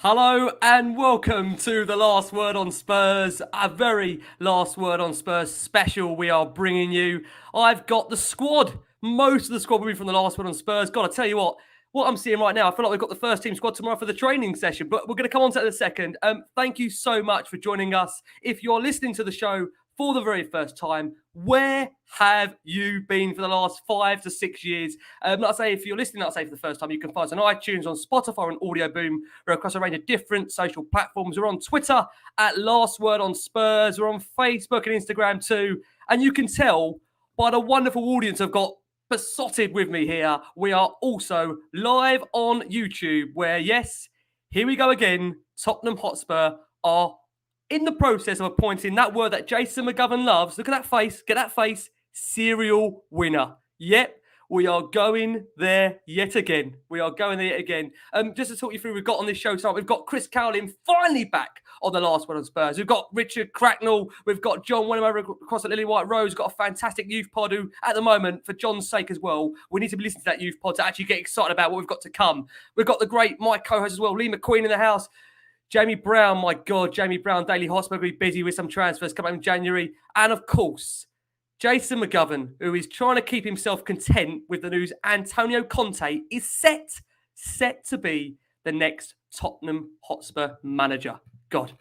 Hello and welcome to the Last Word on Spurs, a very Last Word on Spurs special we are bringing you. I've got the squad. Most of the squad will be from the Last Word on Spurs. God, I tell you what I'm seeing right now, I feel like we've got the first team squad tomorrow for the training session, but we're going to come on to that in a second. Thank you so much for joining us. If you're listening to the show for the very first time, where have you been for the last 5 to 6 years? Like I say, if you're listening, like I say, for the first time, you can find us on iTunes, on Spotify, and Audio Boom. We're across a range of different social platforms. We're on Twitter at Last Word on Spurs. We're on Facebook and Instagram too. And you can tell by the wonderful audience I've got besotted with me here, we are also live on YouTube, where, yes, here we go again, Tottenham Hotspur are in the process of appointing that word that Jason McGovern loves. Look at that face. Get that face. Serial winner. Yep. We are going there yet again. Just to talk you through, we've got on this show tonight, we've got Chris Cowlin finally back on the Last Word on Spurs. We've got Richard Cracknell. We've got John Wenham over across at Lily White Rose. We've got a fantastic youth pod who, at the moment, for John's sake as well, we need to be listening to that youth pod to actually get excited about what we've got to come. We've got the great Mike co-host as well, Lee McQueen in the house. Jamie Brown, my God, Jamie Brown, Daily Hotspur will be busy with some transfers coming in January. And of course, Jason McGovern, who is trying to keep himself content with the news Antonio Conte is set to be the next Tottenham Hotspur manager. God.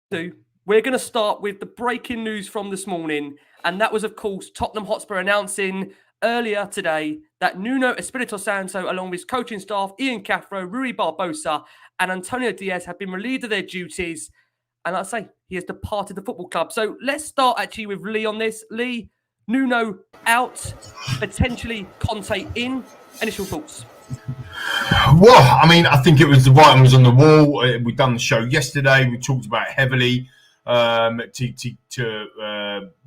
We're going to start with the breaking news from this morning. And that was, of course, Tottenham Hotspur announcing earlier today that Nuno Espirito Santo, along with his coaching staff, Ian Cathro, Rui Barbosa, and Antonio Diaz have been relieved of their duties. And like I say, he has departed the football club. So let's start actually with Lee on this. Lee, Nuno out, potentially Conte in. Initial thoughts? Well, I mean, I think it was the writing was on the wall. We've done the show yesterday. We talked about it heavily to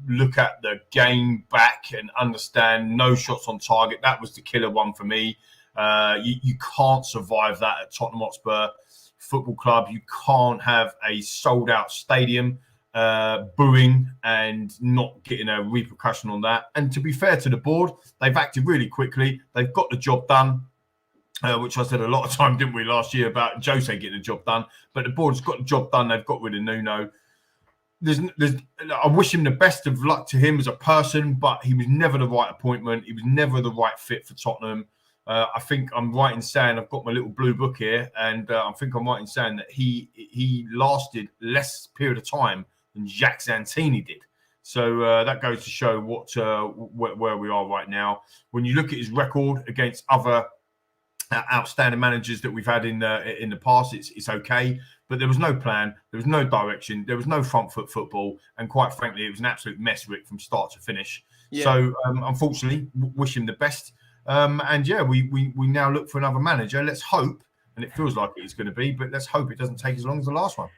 look at the game back and understand no shots on target. That was the killer one for me. You can't survive that at Tottenham Hotspur Football Club. You can't have a sold-out stadium booing and not getting a repercussion on that. And to be fair to the board, they've acted really quickly. They've got the job done, which I said a lot of time, didn't we, last year about Jose getting the job done. But the board's got the job done. They've got rid of Nuno. I wish him the best of luck to him as a person, but he was never the right appointment. He was never the right fit for Tottenham. I think I'm right in saying, I've got my little blue book here, and I think I'm right in saying that he lasted less period of time than Jacques Santini did. So that goes to show where we are right now. When you look at his record against other outstanding managers that we've had in the past, it's okay. But there was no plan, there was no direction, there was no front foot football, and quite frankly, it was an absolute mess, Rick, from start to finish. Yeah. So unfortunately, wish him the best. And yeah, we now look for another manager. Let's hope, and it feels like it's going to be, but let's hope it doesn't take as long as the last one.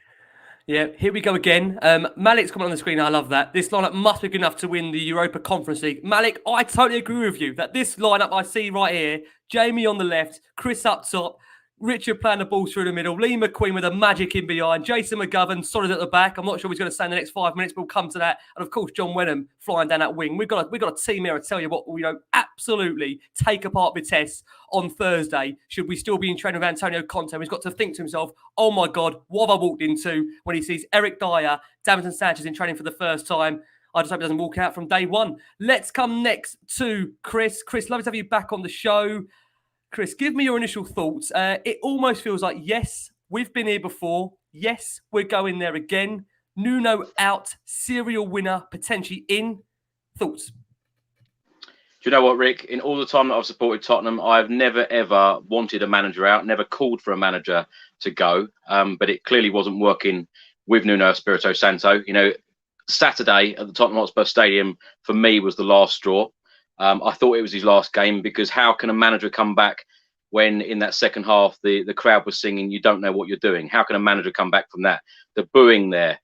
Yeah, here we go again. Malik's coming on the screen. I love that. This lineup must be good enough to win the Europa Conference League. Malik, I totally agree with you that this lineup I see right here, Jamie on the left, Chris up top, Richard playing the ball through the middle, Lee McQueen with a magic in behind, Jason McGovern solid at the back. I'm not sure he's going to stay in the next 5 minutes, but we'll come to that. And of course, John Wenham flying down that wing. We've got a team here. I tell you what, absolutely take apart Vitesse on Thursday. Should we still be in training with Antonio Conte? He's got to think to himself, oh my God, what have I walked into when he sees Eric Dyer, Davinson Sanchez in training for the first time. I just hope he doesn't walk out from day one. Let's come next to Chris. Chris, lovely to have you back on the show. Chris, give me your initial thoughts. It almost feels like, yes, we've been here before. Yes, we're going there again. Nuno out, serial winner, potentially in. Thoughts? Do you know what, Rick? In all the time that I've supported Tottenham, I've never, ever wanted a manager out, never called for a manager to go. But it clearly wasn't working with Nuno Espirito Santo. Saturday at the Tottenham Hotspur Stadium, for me, was the last straw. I thought it was his last game, because how can a manager come back when in that second half the crowd was singing "You don't know what you're doing"? How can a manager come back from that? The booing there,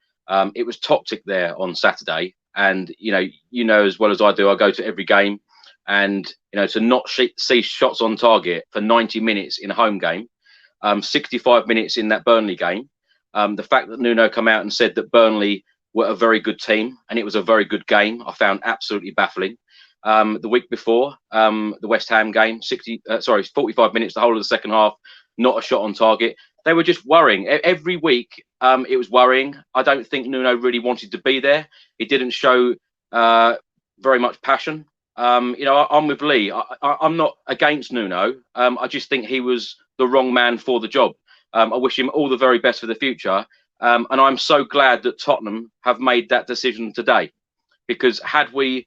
it was toxic there on Saturday. And you know as well as I do, I go to every game, and to not see shots on target for 90 minutes in a home game, 65 minutes in that Burnley game, the fact that Nuno come out and said that Burnley were a very good team and it was a very good game, I found absolutely baffling. The week before, the West Ham game, 45 minutes, the whole of the second half, not a shot on target. they were just worrying. Every week, it was worrying. I don't think Nuno really wanted to be there. He didn't show very much passion. I'm with Lee. I'm not against Nuno. I just think he was the wrong man for the job. I wish him all the very best for the future. And I'm so glad that Tottenham have made that decision today, because had we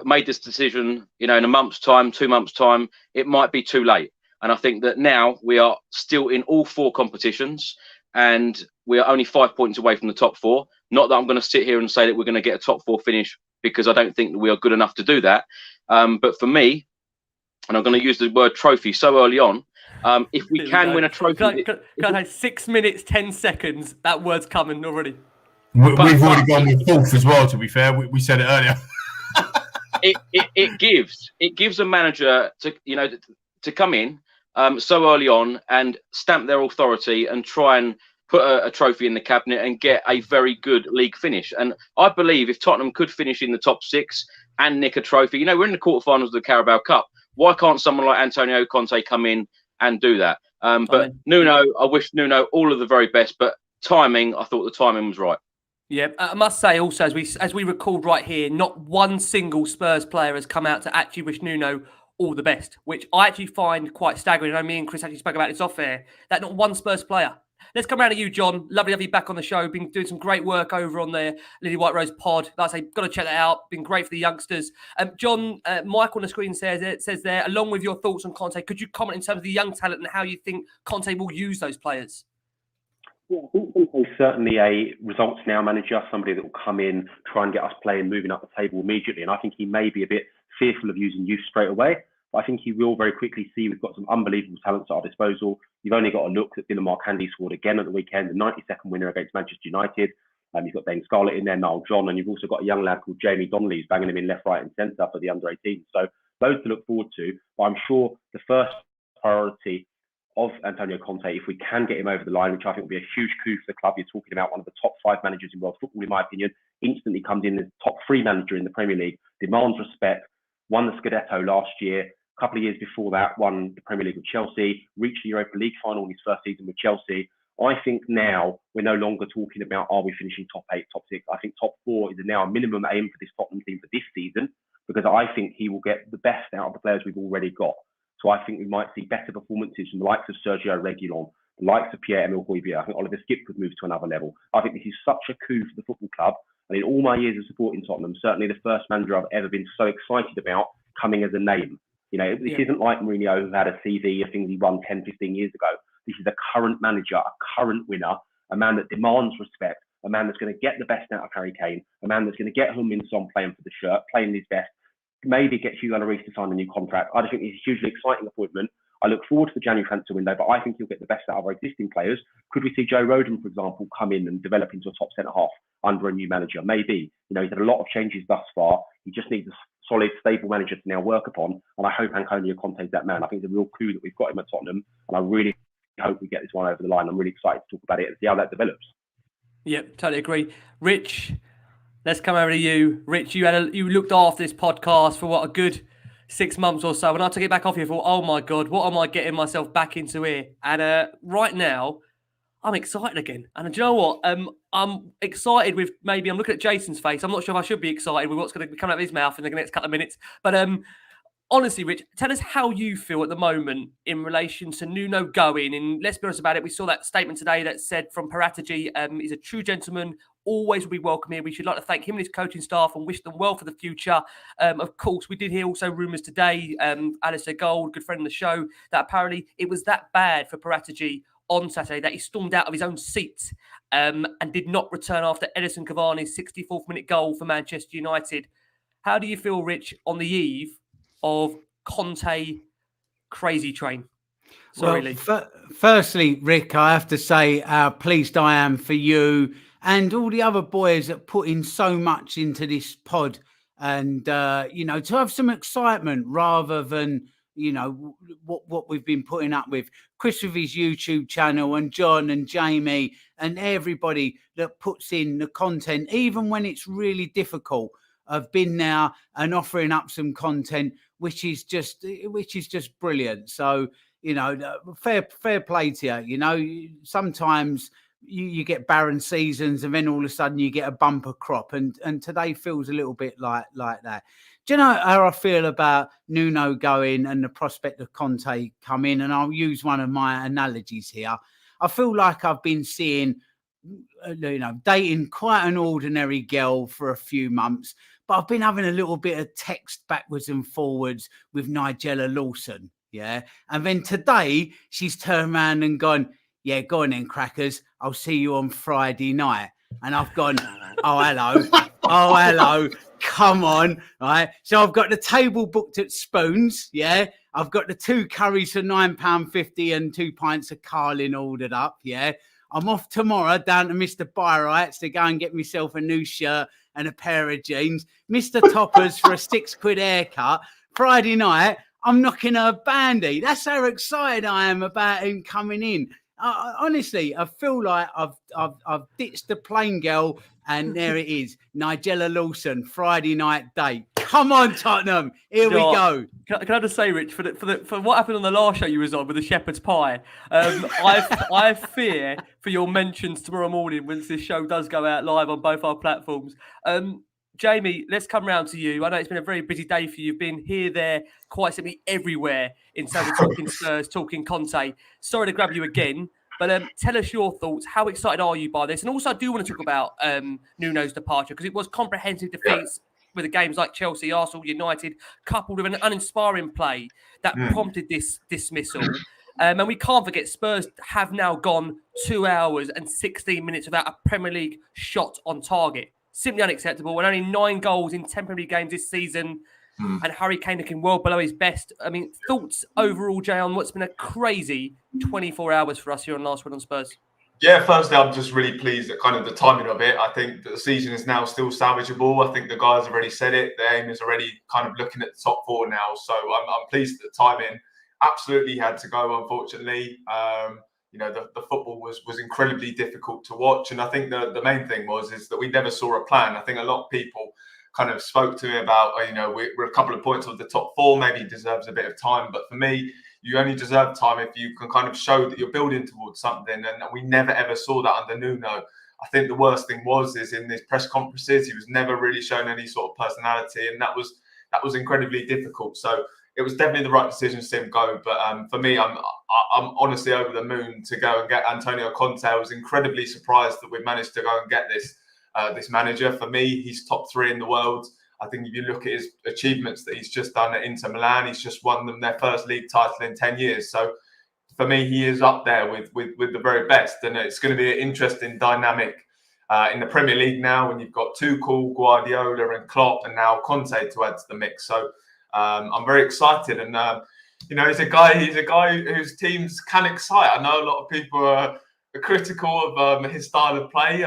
made this decision, in a month's time, 2 months' time, it might be too late. And I think that now we are still in all 4 competitions, and we are only 5 points away from the top 4. Not that I'm going to sit here and say that we're going to get a top 4 finish, because I don't think that we are good enough to do that. But for me, and I'm going to use the word trophy so early on, if we can win a trophy... Can I 6 minutes, 10 seconds, that word's coming already. We've already gone with 4th as well, to be fair. We said it earlier. it gives a manager to come in so early on and stamp their authority and try and put a trophy in the cabinet and get a very good league finish. And I believe if Tottenham could finish in the top 6 and nick a trophy, we're in the quarterfinals of the Carabao Cup. Why can't someone like Antonio Conte come in and do that? But Nuno, I wish Nuno all of the very best. But timing, I thought the timing was right. Yeah, I must say also, as we record right here, not one single Spurs player has come out to actually wish Nuno all the best, which I actually find quite staggering. I know me and Chris actually spoke about this off air, that not one Spurs player. Let's come around to you, John. Lovely to have you back on the show. Been doing some great work over on the Lily White Rose pod. Like I say, got to check that out. Been great for the youngsters. John, Mike on the screen says there, along with your thoughts on Conte, could you comment in terms of the young talent and how you think Conte will use those players? Yeah, I think Conte's certainly a results now manager, somebody that will come in, try and get us playing, moving up the table immediately. And I think he may be a bit fearful of using youth straight away. But I think he will very quickly see we've got some unbelievable talents at our disposal. You've only got to look at Dylan Marcandi scored again at the weekend, the 92nd winner against Manchester United. You've got Dane Scarlett in there, Niall John, and you've also got a young lad called Jamie Donnelly who's banging him in left, right and centre for the under-18. So those to look forward to. But I'm sure the first priority of Antonio Conte, if we can get him over the line, which I think will be a huge coup for the club. You're talking about one of the top 5 managers in world football, in my opinion. Instantly comes in as top 3 manager in the Premier League, demands respect, won the Scudetto last year. A couple of years before that, won the Premier League with Chelsea, reached the Europa League final in his first season with Chelsea. I think now we're no longer talking about, are we finishing top 8, top 6? I think top 4 is now a minimum aim for this Tottenham team for this season, because I think he will get the best out of the players we've already got. So I think we might see better performances from the likes of Sergio Reguilon, the likes of Pierre-Emile Højbjerg. I think Oliver Skip could move to another level. I think this is such a coup for the football club. And in all my years of supporting Tottenham, certainly the first manager I've ever been so excited about coming as a name. This isn't like Mourinho, who had a CV of things he won 10, 15 years ago. This is a current manager, a current winner, a man that demands respect, a man that's going to get the best out of Harry Kane, a man that's going to get Heung-min Son playing for the shirt, playing his best, maybe get Hugo Lloris to sign a new contract. I think it's a hugely exciting appointment. I look forward to the January transfer window, but I think he'll get the best out of our existing players. Could we see Joe Rodon, for example, come in and develop into a top centre-half under a new manager? Maybe. He's had a lot of changes thus far. He just needs a solid, stable manager to now work upon, and I hope Antonio Conte is that man. I think it's a real coup that we've got him at Tottenham, and I really hope we get this one over the line. I'm really excited to talk about it and see how that develops. Yep, totally agree. Rich, let's come over to you. Rich, you looked after this podcast for a good 6 months or so. When I took it back off you, I thought, oh my God, what am I getting myself back into here? And right now, I'm excited again. And do you know what? I'm excited with I'm looking at Jason's face. I'm not sure if I should be excited with what's going to be coming out of his mouth in the next couple of minutes. But honestly, Rich, tell us how you feel at the moment in relation to Nuno going. And let's be honest about it. We saw that statement today that said from Paratici, he's a true gentleman, always will be welcome here. We should like to thank him and his coaching staff and wish them well for the future. Of course, we did hear also rumours today, Alistair Gold, good friend of the show, that apparently it was that bad for Paratici on Saturday that he stormed out of his own seat and did not return after Edison Cavani's 64th minute goal for Manchester United. How do you feel, Rich, on the eve of Conte crazy train? Sorry, Lee. Firstly, Rick, I have to say how pleased I am for you and all the other boys that put in so much into this pod and, to have some excitement rather than, what we've been putting up with. Chris with his YouTube channel and John and Jamie and everybody that puts in the content, even when it's really difficult. I've been now and offering up some content, which is just brilliant. So, you know, fair play to you. You know, sometimes you get barren seasons and then all of a sudden you get a bumper crop, and today feels a little bit like that. Do you know how I feel about Nuno going and the prospect of Conte come in? And I'll use one of my analogies here. I feel like I've been seeing, you know, dating quite an ordinary girl for a few months, but I've been having a little bit of text backwards and forwards with Nigella Lawson. Yeah. And then today she's turned around and gone, yeah, go on then, crackers. I'll see you on Friday night. And I've gone, oh, hello. Oh, hello. Come on. Right. So I've got the table booked at Spoons. Yeah. I've got the 2 curries for £9.50 and 2 pints of Carling ordered up. Yeah. I'm off tomorrow down to Mr. Byrites to go and get myself a new shirt and a pair of jeans. Mr. Toppers for a £6 haircut. Friday night, I'm knocking her a bandy. That's how excited I am about him coming in. Honestly, I feel like I've ditched the plain girl, and there it is, Nigella Lawson, Friday night date. Come on, Tottenham, here we go. Can I just say, Rich, for what happened on the last show you was on with the shepherd's pie, I fear for your mentions tomorrow morning once this show does go out live on both our platforms. Jamie, let's come round to you. I know it's been a very busy day for you. You've been here, there, quite simply everywhere in terms of talking Spurs, talking Conte. Sorry to grab you again, but tell us your thoughts. How excited are you by this? And also, I do want to talk about Nuno's departure, because it was comprehensive defeats with the games like Chelsea, Arsenal, United, coupled with an uninspiring play that prompted this dismissal. And we can't forget Spurs have now gone 2 hours and 16 minutes without a Premier League shot on target. Simply unacceptable. And only 9 goals in 10 Premier League games this season. And Harry Kane looking well below his best. I mean, thoughts overall, Jay, on what's been a crazy 24 hours for us here on Last Word on Spurs? Yeah, firstly, I'm just really pleased at kind of the timing of it. I think that the season is now still salvageable. I think the guys have already said it. The aim is already kind of looking at the top 4 now. So I'm pleased at the timing. Absolutely had to go, unfortunately. You know, the football was incredibly difficult to watch. And I think the main thing is that we never saw a plan. I think a lot of people kind of spoke to me about, you know, we're a couple of points off the top 4, maybe deserves a bit of time. But for me, you only deserve time if you can kind of show that you're building towards something. And we never, ever saw that under Nuno. I think the worst thing is in these press conferences, he was never really showing any sort of personality. And that was incredibly difficult. So it was definitely the right decision to see him go. But for me, I'm honestly over the moon to go and get Antonio Conte. I was incredibly surprised that we managed to go and get this manager. For me, he's top 3 in the world. I think if you look at his achievements that he's just done at Inter Milan, he's just won them their first league title in 10 years. So for me, he is up there with the very best. And it's going to be an interesting dynamic in the Premier League now when you've got Tuchel, Guardiola and Klopp, and now Conte to add to the mix. So I'm very excited, and you know, he's a guy whose teams can excite. I know a lot of people are critical of his style of play,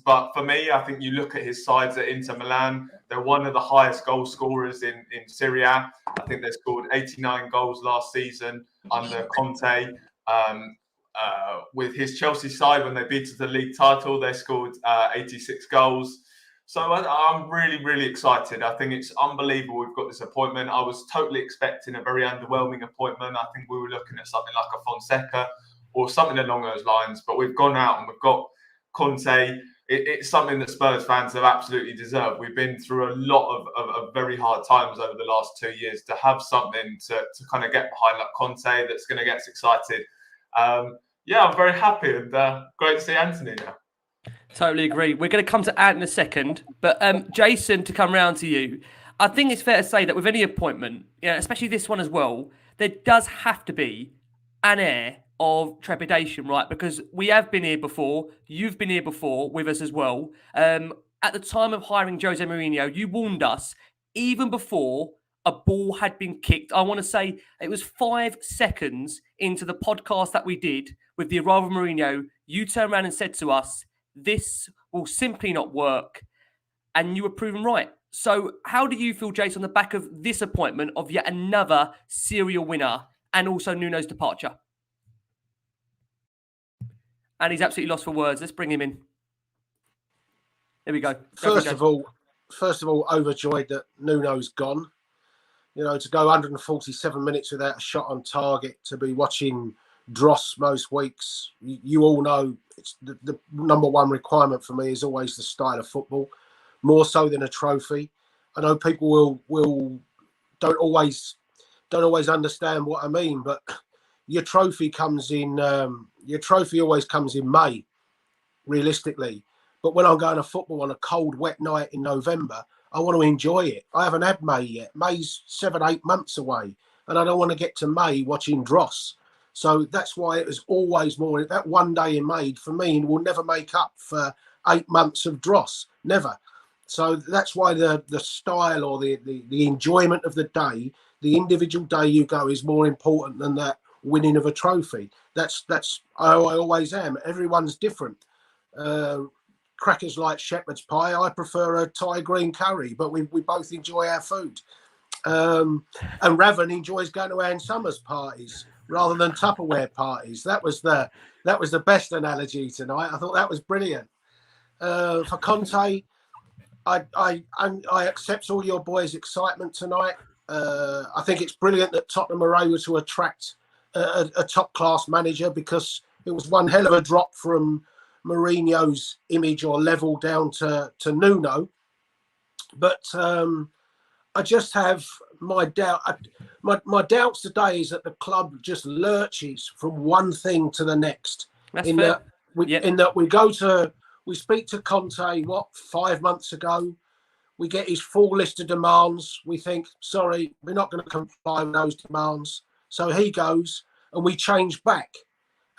but for me, I think you look at his sides at Inter Milan. They're one of the highest goal scorers in Serie A. I think they scored 89 goals last season under Conte. With his Chelsea side, when they beat the league title, they scored 86 goals. So I'm really, really excited. I think it's unbelievable we've got this appointment. I was totally expecting a very underwhelming appointment. I think we were looking at something like a Fonseca or something along those lines. But we've gone out and we've got Conte. It's something that Spurs fans have absolutely deserved. We've been through a lot of very hard times over the last 2 years. To have something to kind of get behind like Conte that's going to get us excited. Yeah, I'm very happy, and great to see Anthony now. Totally agree. We're going to come to Ant in a second, but Jason, to come round to you, I think it's fair to say that with any appointment, especially this one as well, there does have to be an air of trepidation, right? Because we have been here before. You've been here before with us as well. At the time of hiring Jose Mourinho, you warned us even before a ball had been kicked. I want to say it was 5 seconds into the podcast that we did with the arrival of Mourinho. You turned around and said to us, this will simply not work. And you were proven right. So how do you feel, Jason, on the back of this appointment of yet another serial winner and also Nuno's departure? And he's absolutely lost for words. Let's bring him in. There we go. First of all, overjoyed that Nuno's gone. You know, to go 147 minutes without a shot on target, to be watching dross most weeks, you all know it's the number one requirement for me is always the style of football, more so than a trophy. I know people will don't always understand what I mean, but your trophy comes in. Your trophy always comes in May, realistically. But when I'm going to football on a cold, wet night in November, I want to enjoy it. I haven't had May yet. May's 7-8 months away, and I don't want to get to May watching dross. So that's why it was always more. That one day in May for me will never make up for 8 months of dross. Never. So that's why the style or the enjoyment of the day, the individual day you go, is more important than that winning of a trophy. That's how I always am. Everyone's different. Crackers like shepherd's pie. I prefer a Thai green curry, but we both enjoy our food. And Raven enjoys going to Ann Summers parties rather than Tupperware parties. That was the best analogy tonight. I thought that was brilliant. For Conte, I accept all your boys' excitement tonight. I think it's brilliant that Tottenham are able to attract a top-class manager, because it was one hell of a drop from Mourinho's image or level down to Nuno. But I just have my doubt. My doubts today is that the club just lurches from one thing to the next. That's in fair. That we speak to Conte, 5 months ago. We get his full list of demands. We think, sorry, we're not going to comply with those demands. So he goes, and we change back.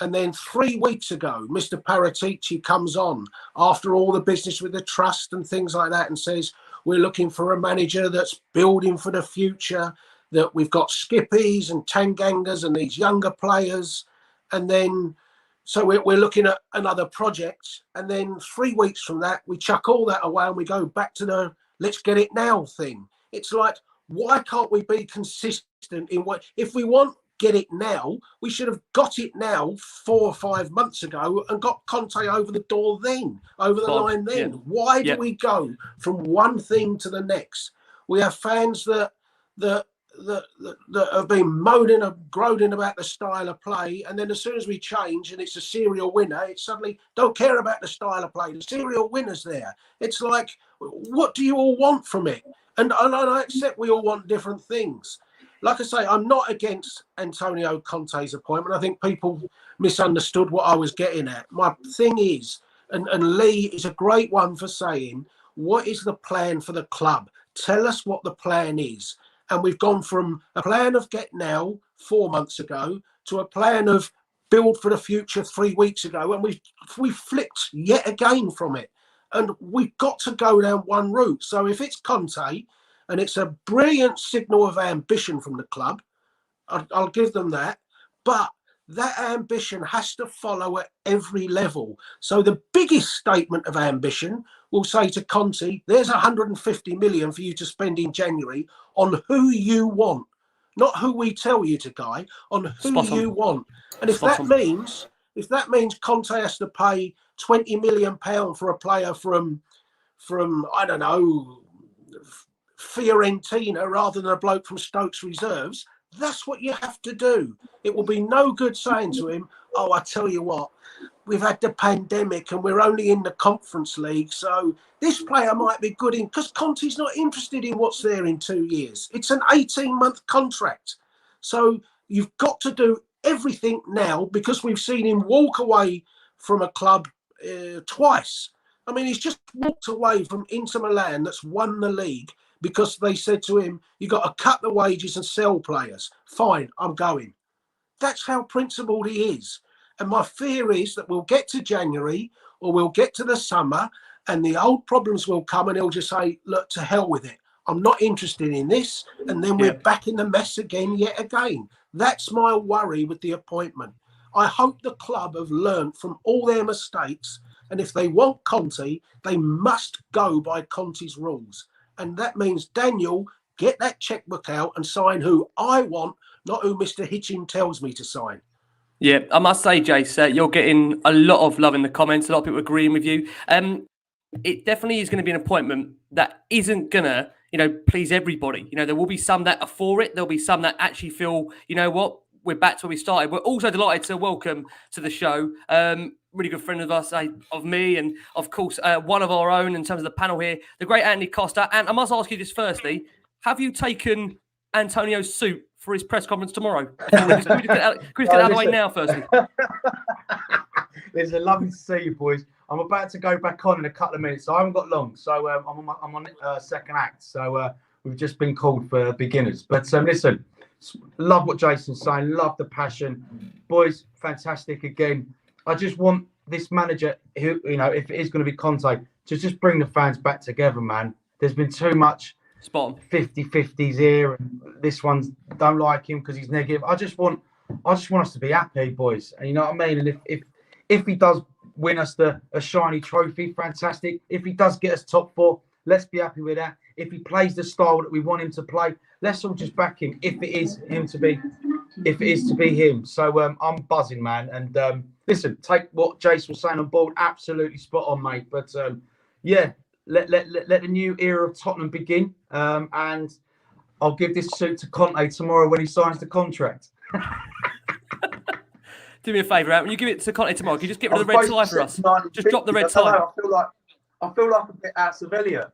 And then 3 weeks ago, Mr. Paratici comes on after all the business with the trust and things like that and says, we're looking for a manager that's building for the future, that we've got Skippies and Tangangas and these younger players. And then, so we're looking at another project. And then 3 weeks from that, we chuck all that away and we go back to the let's get it now thing. It's like, why can't we be consistent in what, if we want get it now, we should have got it now 4 or 5 months ago and got Conte over the door then, over the line then. Yeah. Why do we go from one thing to the next? We have fans that have been moaning and groaning about the style of play, and then as soon as we change and it's a serial winner, it suddenly don't care about the style of play. The serial winner's there. It's like, what do you all want from it? And I accept we all want different things. Like I say, I'm not against Antonio Conte's appointment. I think people misunderstood what I was getting at. My thing is, and Lee is a great one for saying, what is the plan for the club? Tell us what the plan is. And we've gone from a plan of get now 4 months ago to a plan of build for the future 3 weeks ago. And we flipped yet again from it. And we've got to go down one route. So if it's Conte, and it's a brilliant signal of ambition from the club, I'll give them that. But that ambition has to follow at every level. So the biggest statement of ambition will say to Conte, there's 150 million for you to spend in January on who you want, not who we tell you to, Guy, on who you want. And if that means Conte has to pay £20 million for a player from I don't know, Fiorentina rather than a bloke from Stokes Reserves, that's what you have to do. It will be no good saying to him, oh, I tell you what, we've had the pandemic and we're only in the Conference League, so this player might be good in, because Conte's not interested in what's there in 2 years. It's an 18-month contract. So you've got to do everything now, because we've seen him walk away from a club twice. I mean, he's just walked away from Inter Milan that's won the league because they said to him, you've got to cut the wages and sell players. Fine, I'm going. That's how principled he is. And my fear is that we'll get to January or we'll get to the summer and the old problems will come and he'll just say, look, to hell with it. I'm not interested in this. And then we're back in the mess again, yet again. That's my worry with the appointment. I hope the club have learned from all their mistakes. And if they want Conte, they must go by Conte's rules. And that means, Daniel, get that checkbook out and sign who I want, not who Mr. Hitchin tells me to sign. Yeah, I must say, Jace, you're getting a lot of love in the comments. A lot of people agreeing with you. It definitely is going to be an appointment that isn't going to please everybody. There will be some that are for it. There'll be some that actually feel, we're back to where we started. We're also delighted to welcome to the show really good friend of us, of me, and of course one of our own in terms of the panel here, the great Anthony Costa. And I must ask you this firstly: have you taken Antonio's suit for his press conference tomorrow? Can we just get it out of the way now, firstly? Listen, lovely to see you, boys. I'm about to go back on in a couple of minutes, so I haven't got long. So I'm on second act. So we've just been called for beginners. But listen, love what Jason's saying. Love the passion, boys. Fantastic again. I just want this manager, who if it is going to be Conte, to just bring the fans back together, man. There's been too much 50-50s here, and this one don't like him because he's negative. I just want us to be happy, boys. And you know what I mean? And if he does win us a shiny trophy, fantastic. If he does get us top 4, let's be happy with that. If he plays the style that we want him to play, let's all just back him. If it is to be him. So I'm buzzing, man. And listen, take what Jason was saying on board. Absolutely spot on, mate. But yeah, let the new era of Tottenham begin. And I'll give this suit to Conte tomorrow when he signs the contract. Do me a favour, Ant. When you give it to Conte tomorrow, can you just get rid of the red tie for us? Just drop the red tie. I feel like a bit out of Sevilla.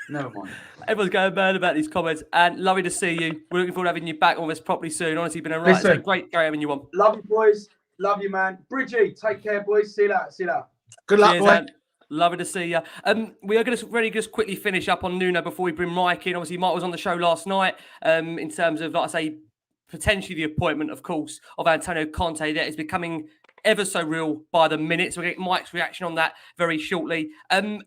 Never mind. Everyone's going mad about these comments, and lovely to see you. We're looking forward to having you back on this properly soon. Honestly, been it's been great having you on. Love you, boys. Love you, man. Bridgie, take care, boys. See you later. Good luck, boy. Lovely to see you. We are going to just quickly finish up on Nuno before we bring Mike in. Obviously, Mike was on the show last night. In terms of, like I say, potentially the appointment, of course, of Antonio Conte that is becoming ever so real by the minute. So we'll get Mike's reaction on that very shortly.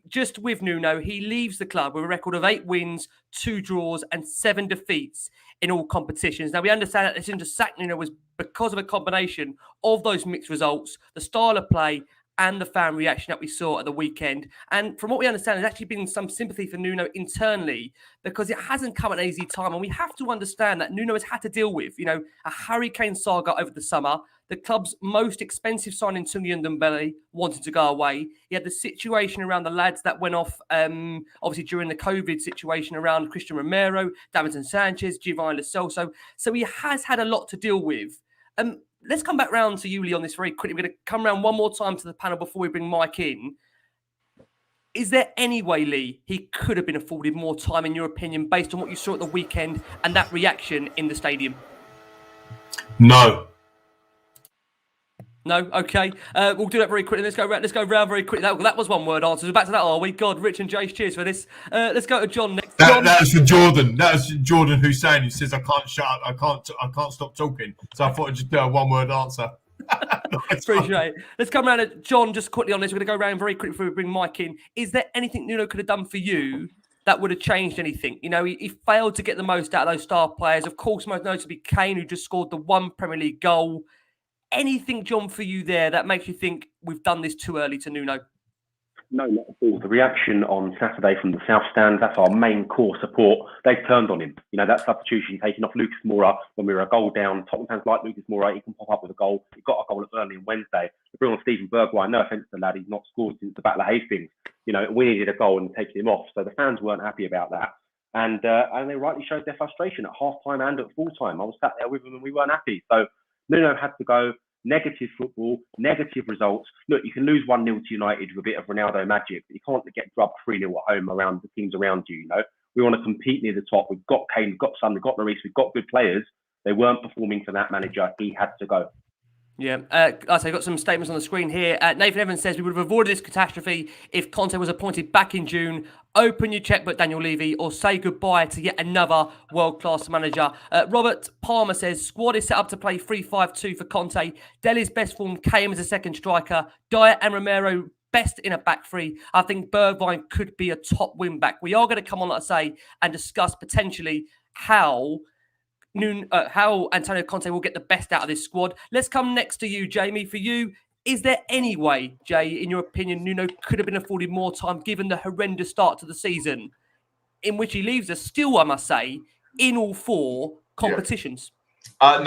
Just with Nuno, he leaves the club with a record of 8 wins, 2 draws and 7 defeats in all competitions. Now, we understand that the decision to sack Nuno was because of a combination of those mixed results, the style of play and the fan reaction that we saw at the weekend. And from what we understand, there's actually been some sympathy for Nuno internally because it hasn't come at an easy time. And we have to understand that Nuno has had to deal with, a hurricane saga over the summer, the club's most expensive signing, Tungi and Dembele, wanted to go away. He had the situation around the lads that went off, obviously during the COVID situation around Christian Romero, Davinson Sanchez, Giovanni Lo Celso. So he has had a lot to deal with. Let's come back round to you, Lee, on this very quickly. We're going to come around one more time to the panel before we bring Mike in. Is there any way, Lee, he could have been afforded more time, in your opinion, based on what you saw at the weekend and that reaction in the stadium? No. No? Okay. We'll do that very quickly. Let's go round very quickly. That was one word answers. We're back to that, are we? God, Rich and Jace, cheers for this. Let's go to John next. That was for Jordan. That was Jordan Hussein, who says I can't shut up. I can't stop talking. So I thought I'd just do a one-word answer. Appreciate it. Let's come around to John just quickly on this. We're going to go around very quickly before we bring Mike in. Is there anything Nuno could have done for you that would have changed anything? He failed to get the most out of those star players. Of course, most notably Kane, who just scored the 1 Premier League goal. Anything, John, for you there that makes you think we've done this too early to Nuno? No, not at all. The reaction on Saturday from the South Stand, that's our main core support. They've turned on him. That substitution taking off Lucas Moura when we were a goal down. Tottenham fans like Lucas Moura. He can pop up with a goal. He got a goal at Burnley on Wednesday. To bring on Stephen Bergwijn, no offence to the lad, he's not scored since the Battle of Hastings. We needed a goal and taking him off. So the fans weren't happy about that. And they rightly showed their frustration at half-time and at full-time. I was sat there with them and we weren't happy. So Nuno had to go. Negative football, negative results. Look, you can lose 1-0 to United with a bit of Ronaldo magic, but you can't get drubbed 3-0 at home around the teams around you. We want to compete near the top. We've got Kane, we've got Son, we've got Lloris, we've got good players. They weren't performing for that manager. He had to go. Yeah, I've got some statements on the screen here. Nathan Evans says we would have avoided this catastrophe if Conte was appointed back in June. Open your checkbook, Daniel Levy, or say goodbye to yet another world-class manager. Robert Palmer says squad is set up to play 3-5-2 for Conte. Dele's best form came as a second striker. Dyer and Romero best in a back three. I think Bergwijn could be a top wing-back. We are going to come on, like I say, and discuss potentially how Antonio Conte will get the best out of this squad. Let's come next to you, Jamie. For you, is there any way, Jay, in your opinion, Nuno could have been afforded more time given the horrendous start to the season in which he leaves us still, I must say, in all 4 competitions? No,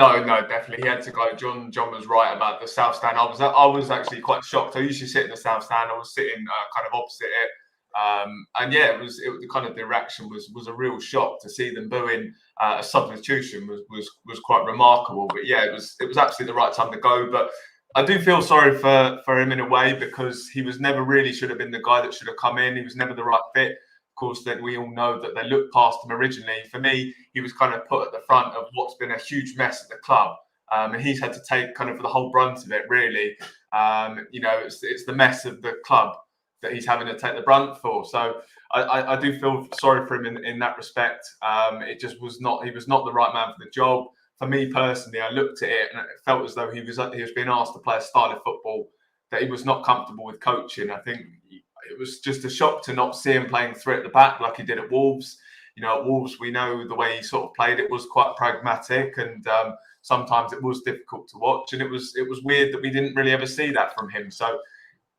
definitely. He had to go. John was right about the South Stand. I was actually quite shocked. I usually sit in the South Stand. I was sitting kind of opposite it. And yeah, it was the kind of the reaction was a real shock to see them booing a substitution was quite remarkable. But yeah, it was absolutely the right time to go. But I do feel sorry for him in a way, because he was never really should have been the guy that should have come in. He was never the right fit. Of course, then we all know that they looked past him originally. For me, he was kind of put at the front of what's been a huge mess at the club. And he's had to take kind of the whole brunt of it, really. It's the mess of the club that he's having to take the brunt for. So I do feel sorry for him in that respect. It just was not, he was not the right man for the job. For me personally, I looked at it and it felt as though he was being asked to play a style of football that he was not comfortable with coaching. I think it was just a shock to not see him playing three at the back like he did at Wolves. At Wolves, we know the way he sort of played. It was quite pragmatic, and sometimes it was difficult to watch. And it was weird that we didn't really ever see that from him. So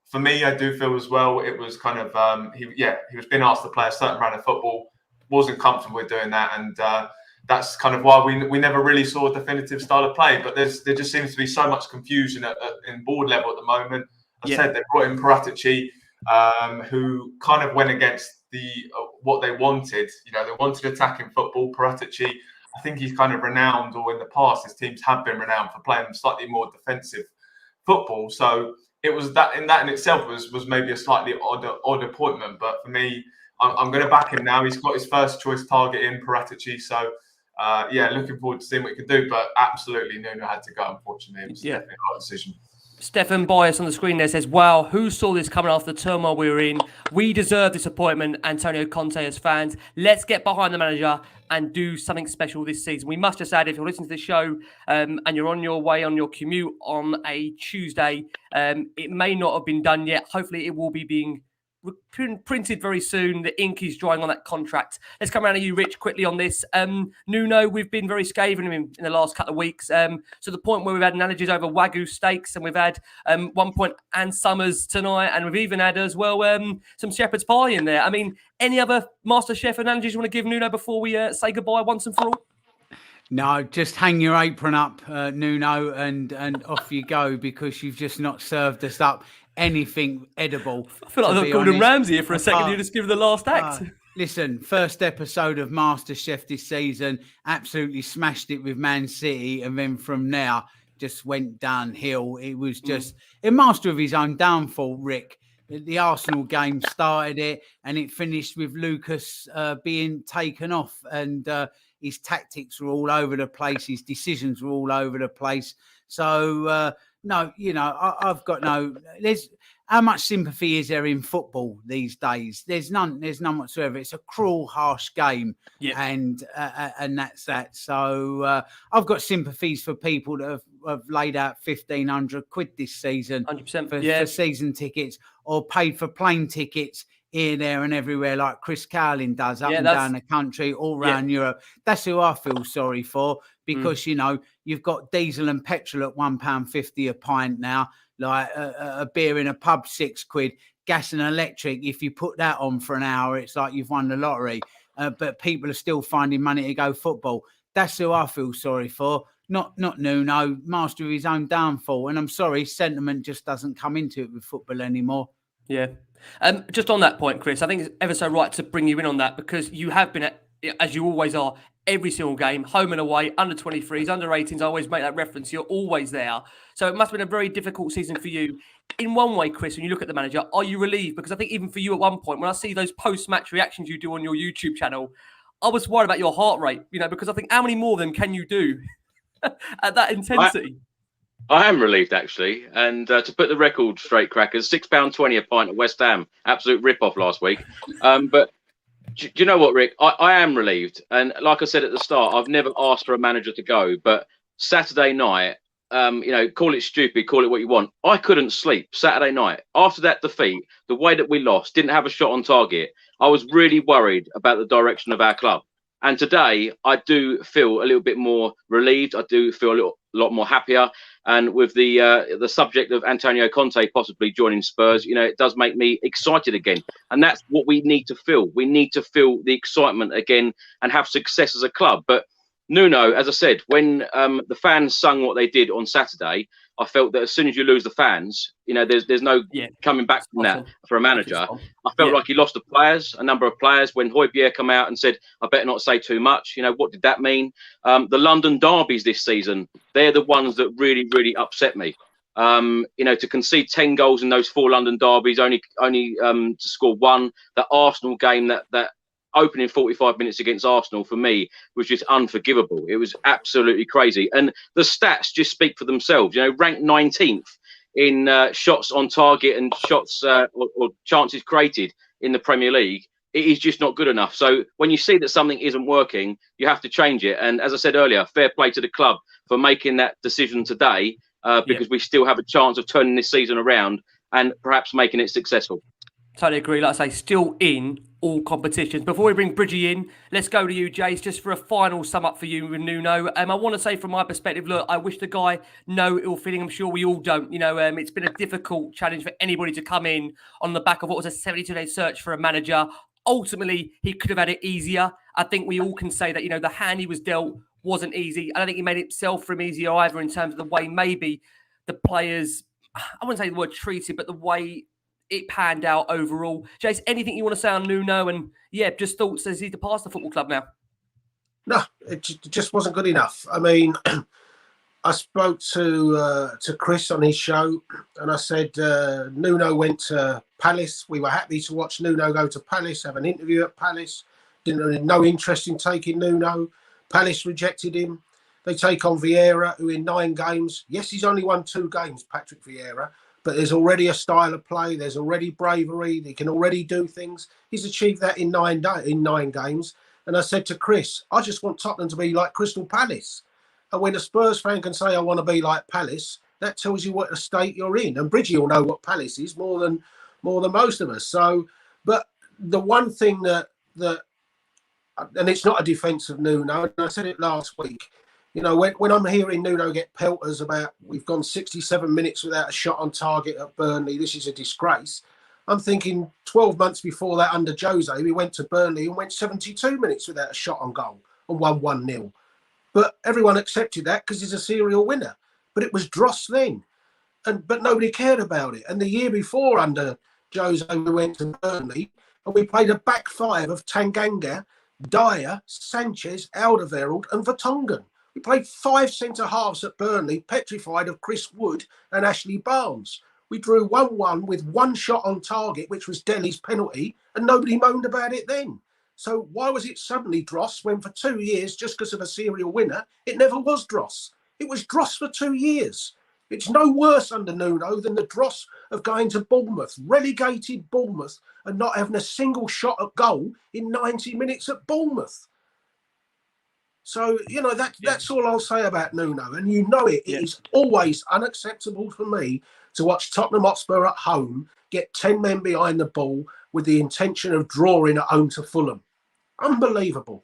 for me, I do feel as well, it was kind of he was being asked to play a certain brand of football, wasn't comfortable with doing that, and that's kind of why we never really saw a definitive style of play. But there just seems to be so much confusion in board level at the moment. As I said, they brought in Paratici, who kind of went against what they wanted. They wanted attacking football. Paratici, I think he's kind of renowned, or in the past his teams have been renowned for playing slightly more defensive football. So it was that in itself was maybe a slightly odd appointment. But for me, I'm going to back him now. He's got his first choice target in Paratici. So looking forward to seeing what he can do. But absolutely, Nuno had to go. Unfortunately, it was definitely a hard decision. Stefan Bias on the screen there says, wow, who saw this coming after the turmoil we were in? We deserve this appointment, Antonio Conte, as fans. Let's get behind the manager and do something special this season. We must just add, if you're listening to the show and you're on your way on your commute on a Tuesday, it may not have been done yet. Hopefully it will be being printed very soon. The ink is drying on that contract. Let's come around to you, Rich, quickly on this. Nuno, we've been very scathing in the last couple of weeks. To the point where we've had analogies over Wagyu steaks, and we've had one point and Summers tonight, and we've even had as well some shepherd's pie in there. I mean, any other Master Chef analogies you want to give Nuno before we say goodbye once and for all? No, just hang your apron up, Nuno, and off you go, because you've just not served us up anything edible. I feel like I've got Gordon Ramsay here for a second. You just give the last act. Listen, first episode of MasterChef this season, absolutely smashed it with Man City, and then from now just went downhill. It was just a master of his own downfall, Rick. The Arsenal game started it, and it finished with Lucas being taken off, and his tactics were all over the place. His decisions were all over the place. So, no, I've got no. How much sympathy is there in football these days? There's none whatsoever. It's a cruel, harsh game, and that's that. So I've got sympathies for people that have laid out £1,500 this season 100% for season tickets, or paid for plane tickets here, there, and everywhere, like Chris Cowling does up and down the country, all around Europe. That's who I feel sorry for, because you've got diesel and petrol at £1.50 a pint now. Like a beer in a pub, £6. Gas and electric, if you put that on for an hour, it's like you've won the lottery. But people are still finding money to go football. That's who I feel sorry for. Not Nuno, master of his own downfall. And I'm sorry, sentiment just doesn't come into it with football anymore. Yeah. Just on that point, Chris, I think it's ever so right to bring you in on that, because you have been, as you always are, every single game, home and away, under 23s, under 18s. I always make that reference. You're always there. So it must have been a very difficult season for you. In one way, Chris, when you look at the manager, are you relieved? Because I think even for you at one point, when I see those post-match reactions you do on your YouTube channel, I was worried about your heart rate, because I think how many more of them can you do at that intensity? I am relieved, actually. And to put the record straight, crackers, £6.20 a pint at West Ham. Absolute rip-off last week. But do you know what, Rick? I am relieved. And like I said at the start, I've never asked for a manager to go. But Saturday night, call it stupid, call it what you want. I couldn't sleep Saturday night. After that defeat, the way that we lost, didn't have a shot on target, I was really worried about the direction of our club. And today, I do feel a little bit more relieved. I do feel a lot more happier. And with the subject of Antonio Conte possibly joining Spurs, it does make me excited again. And that's what we need to feel. We need to feel the excitement again and have success as a club. But Nuno, as I said, when the fans sung what they did on Saturday, I felt that as soon as you lose the fans, there's no coming back from that for a manager. I felt like he lost the players, a number of players. When Højbjerg come out and said, "I better not say too much," what did that mean? The London derbies this season, they're the ones that really, really upset me. To concede 10 goals in those 4 London derbies, only to score 1. The Arsenal game, that opening 45 minutes against Arsenal, for me, was just unforgivable. It was absolutely crazy. And the stats just speak for themselves. Ranked 19th in shots on target and shots or chances created in the Premier League. It is just not good enough. So when you see that something isn't working, you have to change it. And as I said earlier, fair play to the club for making that decision today, because we still have a chance of turning this season around and perhaps making it successful. Totally agree. Like I say, still in all competitions. Before we bring Bridgie in, let's go to you, Jace, just for a final sum up for you with Nuno. I want to say from my perspective, look, I wish the guy no ill feeling. I'm sure we all don't. It's been a difficult challenge for anybody to come in on the back of what was a 72-day search for a manager. Ultimately, he could have had it easier. I think we all can say that, the hand he was dealt wasn't easy. I don't think he made himself from easier either in terms of the way maybe the players, I wouldn't say the word treated, but the way it panned out overall. Jace, anything you want to say on Nuno? And just thoughts as he departs the football club now? No, it just wasn't good enough. I mean, I spoke to Chris on his show, and I said Nuno went to Palace. We were happy to watch Nuno go to Palace, have an interview at Palace. No interest in taking Nuno. Palace rejected him. They take on Vieira, who in 9 games, yes, he's only won 2 games, Patrick Vieira, but there's already a style of play. There's already bravery. He can already do things. He's achieved that in 9 games. And I said to Chris, I just want Tottenham to be like Crystal Palace. And when a Spurs fan can say, I want to be like Palace, that tells you what state you're in. And Bridgie will know what Palace is more than most of us. So, but the one thing that and it's not a defence of Nuno, and I said it last week, when I'm hearing Nuno get pelters about we've gone 67 minutes without a shot on target at Burnley, this is a disgrace. I'm thinking 12 months before that under Jose, we went to Burnley and went 72 minutes without a shot on goal and won 1-0. But everyone accepted that because he's a serial winner. But it was dross then. But nobody cared about it. And the year before under Jose, we went to Burnley and we played a back 5 of Tanganga, Dyer, Sanchez, Alderweireld and Vertonghen. We played 5 centre-halves at Burnley, petrified of Chris Wood and Ashley Barnes. We drew 1-1 with 1 shot on target, which was Delhi's penalty, and nobody moaned about it then. So why was it suddenly dross when for 2 years, just because of a serial winner, it never was dross? It was dross for 2 years. It's no worse under Nuno than the dross of going to Bournemouth, relegated Bournemouth, and not having a single shot at goal in 90 minutes at Bournemouth. So, that's all I'll say about Nuno. And it is always unacceptable for me to watch Tottenham Hotspur at home get 10 men behind the ball with the intention of drawing at home to Fulham. Unbelievable.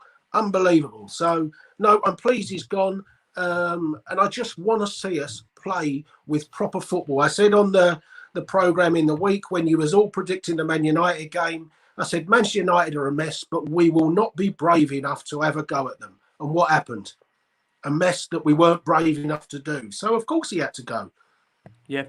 So, no, I'm pleased he's gone. And I just want to see us play with proper football. I said on the programme in the week when you was all predicting the Man United game, I said Manchester United are a mess, but we will not be brave enough to have a go at them. And what happened? A mess that we weren't brave enough to do. So, of course, he had to go. Yeah.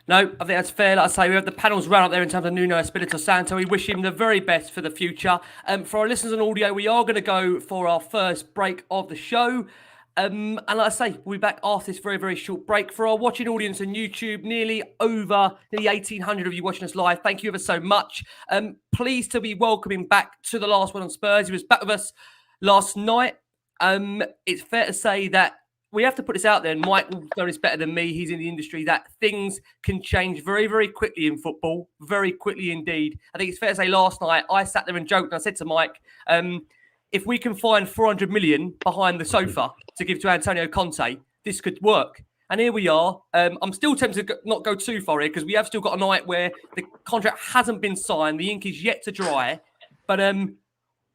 No, I think that's fair. Like I say, we have the panels run up there in terms of Nuno Espirito Santo. We wish him the very best for the future. For our listeners on audio, we are going to go for our first break of the show. And like I say, we'll be back after this very, very short break. For our watching audience on YouTube, nearly 1,800 of you watching us live. Thank you ever so much. Pleased to be welcoming back to the Last Word on Spurs. He was back with us last night. It's fair to say that we have to put this out there, and Mike will know this better than me. He's in the industry, that things can change very, very quickly in football. Very quickly indeed. I think it's fair to say last night I sat there and joked, and I said to Mike, if we can find 400 million behind the sofa to give to Antonio Conte, this could work. And here we are. I'm still tempted to not go too far here because we have still got a night where the contract hasn't been signed. The ink is yet to dry. But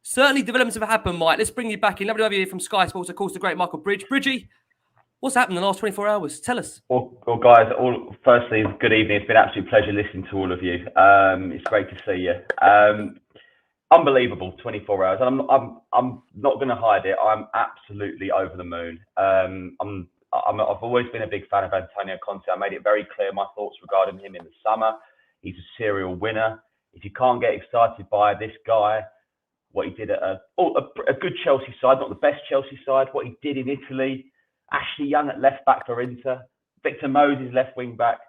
certainly developments have happened, Mike. Let's bring you back in. Lovely to have you here from Sky Sports, of course, the great Michael Bridge. Bridgie, what's happened in the last 24 hours? Tell us. Well guys, firstly, good evening. It's been an absolute pleasure listening to all of you. It's great to see you. unbelievable 24 hours. And I'm not going to hide it. I'm absolutely over the moon. I've always been a big fan of Antonio Conte. I made it very clear my thoughts regarding him in the summer. He's a serial winner. If you can't get excited by this guy, what he did at a good Chelsea side, not the best Chelsea side, what he did in Italy, Ashley Young at left back for Inter, Victor Moses left wing back.